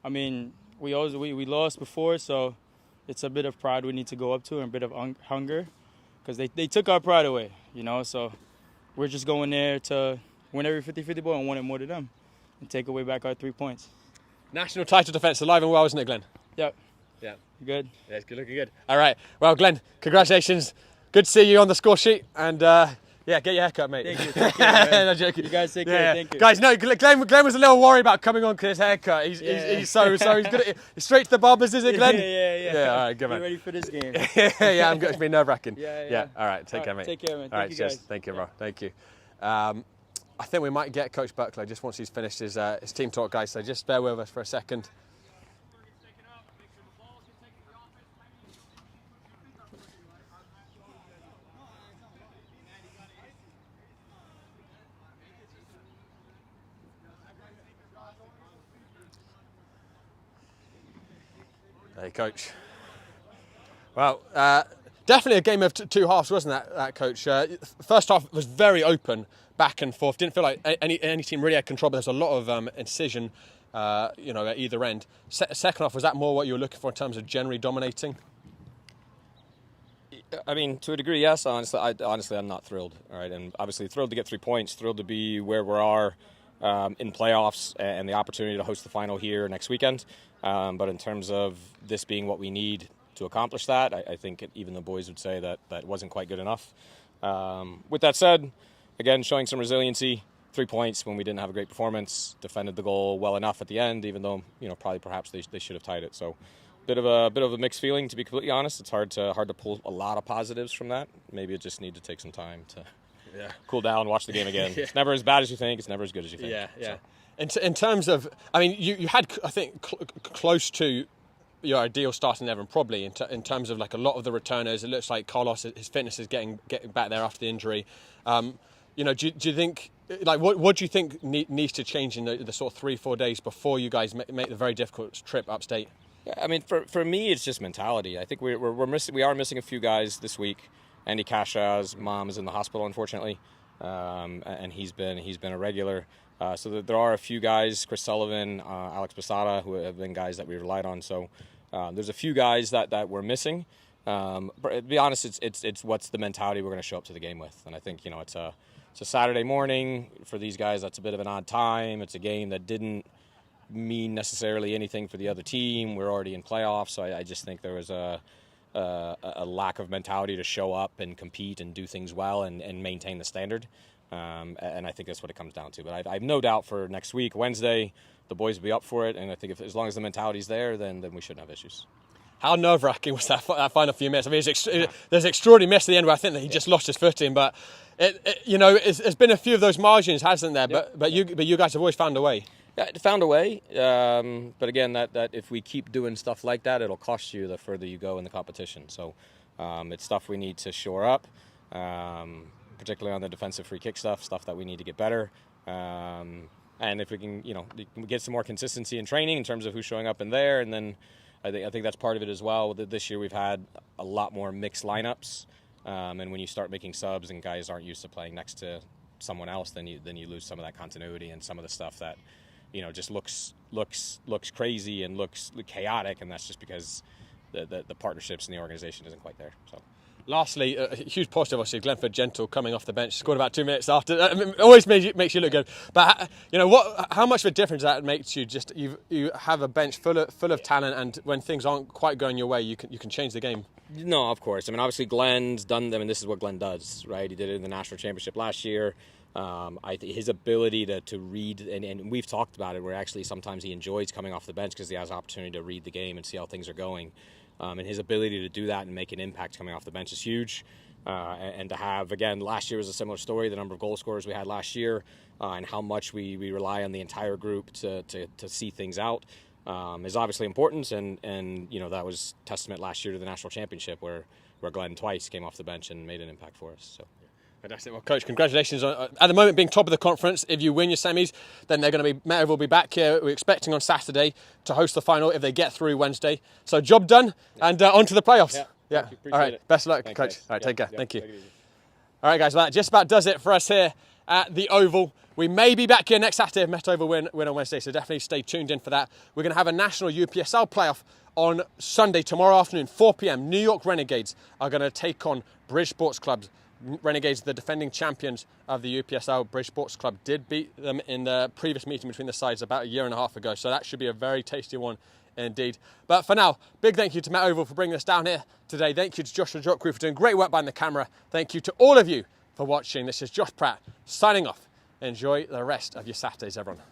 I mean, we lost before, so it's a bit of pride we need to go up to and a bit of hunger, because they took our pride away, you know. So we're just going there to win every 50-50 ball and want it more than them and take away back our 3 points. National title defence alive and well, isn't it, Glenn? Yep. Yeah. Good. Yeah, it's looking good. All right. Well, Glenn, congratulations. Good to see you on the score sheet. And get your haircut, mate. Thank you. No joking. You guys take care. Thank you. Guys, no, Glenn was a little worried about coming on because his haircut. He's he's good at it. Straight to the barbers, is it, Glenn? Yeah. All right, good man. Be ready for this game. Yeah, I'm good. It's been nerve-wracking. Yeah. All right, take care, mate. Take care, man. All right, cheers. Thank you, bro. Thank you. I think we might get Coach Burklow just once he's finished his team talk, guys. So just bear with us for a second. Hey, Coach. Well, definitely a game of two halves, wasn't that Coach? First half was very open, back and forth. Didn't feel like any team really had control, but there's a lot of incision, at either end. Second half, was that more what you were looking for in terms of generally dominating? I mean, to a degree, yes. Honestly, I'm not thrilled. All right, and obviously thrilled to get 3 points, thrilled to be where we are in playoffs and the opportunity to host the final here next weekend. But in terms of this being what we need to accomplish that, I think even the boys would say that wasn't quite good enough. With that said, again, showing some resiliency, 3 points when we didn't have a great performance, defended the goal well enough at the end, even though perhaps they should have tied it. So bit of a mixed feeling, to be completely honest. It's hard to pull a lot of positives from that. Maybe it just need to take some time to cool down, watch the game again. It's never as bad as you think. It's never as good as you think. Yeah. So. In terms of, I mean, you had, I think, close to your ideal starting 11 probably in terms of like a lot of the returners. It looks like Carlos, his fitness is getting back there after the injury. Do you think, like, what do you think needs to change in the sort of 3-4 days before you guys make the very difficult trip upstate? Yeah, I mean, for me, it's just mentality. I think we are missing a few guys this week. Andy Cashaw's mom is in the hospital, unfortunately, and he's been a regular. So there are a few guys, Chris Sullivan, Alex Posada, who have been guys that we relied on. So there's a few guys that we're missing. But to be honest, it's what's the mentality we're going to show up to the game with. And I think it's a Saturday morning for these guys. That's a bit of an odd time. It's a game that didn't mean necessarily anything for the other team. We're already in playoffs, so I just think there was a lack of mentality to show up and compete and do things well and maintain the standard. And I think that's what it comes down to. But I have no doubt for next week, Wednesday, the boys will be up for it. And I think as long as the mentality's there, then we shouldn't have issues. How nerve-wracking was that final few minutes? I mean, there's an extraordinary miss at the end where I think that he just lost his footing. But there's been a few of those margins, hasn't there? Yeah. But you guys have always found a way. Yeah, it found a way. But again, that if we keep doing stuff like that, it'll cost you the further you go in the competition. So it's stuff we need to shore up, particularly on the defensive free kick stuff that we need to get better. And if we can, get some more consistency in training in terms of who's showing up in there, and then I think that's part of it as well. This year we've had a lot more mixed lineups, and when you start making subs and guys aren't used to playing next to someone else, then you lose some of that continuity and some of the stuff that just looks crazy and looks chaotic, and that's just because the partnerships in the organization isn't quite there. So. Lastly, a huge positive, obviously, Glenford Gentle coming off the bench, scored about 2 minutes after. Always makes you look good. But how much of a difference that makes you? Just you have a bench full of talent, and when things aren't quite going your way, you can change the game. No, of course. I mean, obviously, Glenn's done them, and this is what Glenn does, right? He did it in the national championship last year. His ability to read, and we've talked about it, where actually sometimes he enjoys coming off the bench because he has an opportunity to read the game and see how things are going. And his ability to do that and make an impact coming off the bench is huge. And to have, again, last year was a similar story, the number of goal scorers we had last year, and how much we rely on the entire group to see things out is obviously important. And that was testament last year to the national championship where Glenn twice came off the bench and made an impact for us. So. Fantastic. Well, Coach, congratulations on, at the moment, being top of the conference. If you win your semis, then Met will be back here. We're expecting on Saturday to host the final if they get through Wednesday. So job done, and on to the playoffs. Yeah. All right. It. Best of luck, Thanks, Coach. guys. All right, take care. Thank you. Take it easy. All right, guys, well, that just about does it for us here at the Oval. We may be back here next Saturday if Met Oval win on Wednesday, so definitely stay tuned in for that. We're going to have a national UPSL playoff on Sunday, tomorrow afternoon, 4 p.m. New York Renegades are going to take on Bridge Sports Club. Renegades, the defending champions of the UPSL. Bridge Sports Club did beat them in the previous meeting between the sides about a year and a half ago, so that should be a very tasty one indeed. But for now, big thank you to Met Oval for bringing us down here today. Thank you to Joshua Jokru for doing great work behind the camera. Thank you to all of you for watching. This is Josh Pratt signing off. Enjoy the rest of your Saturdays, everyone.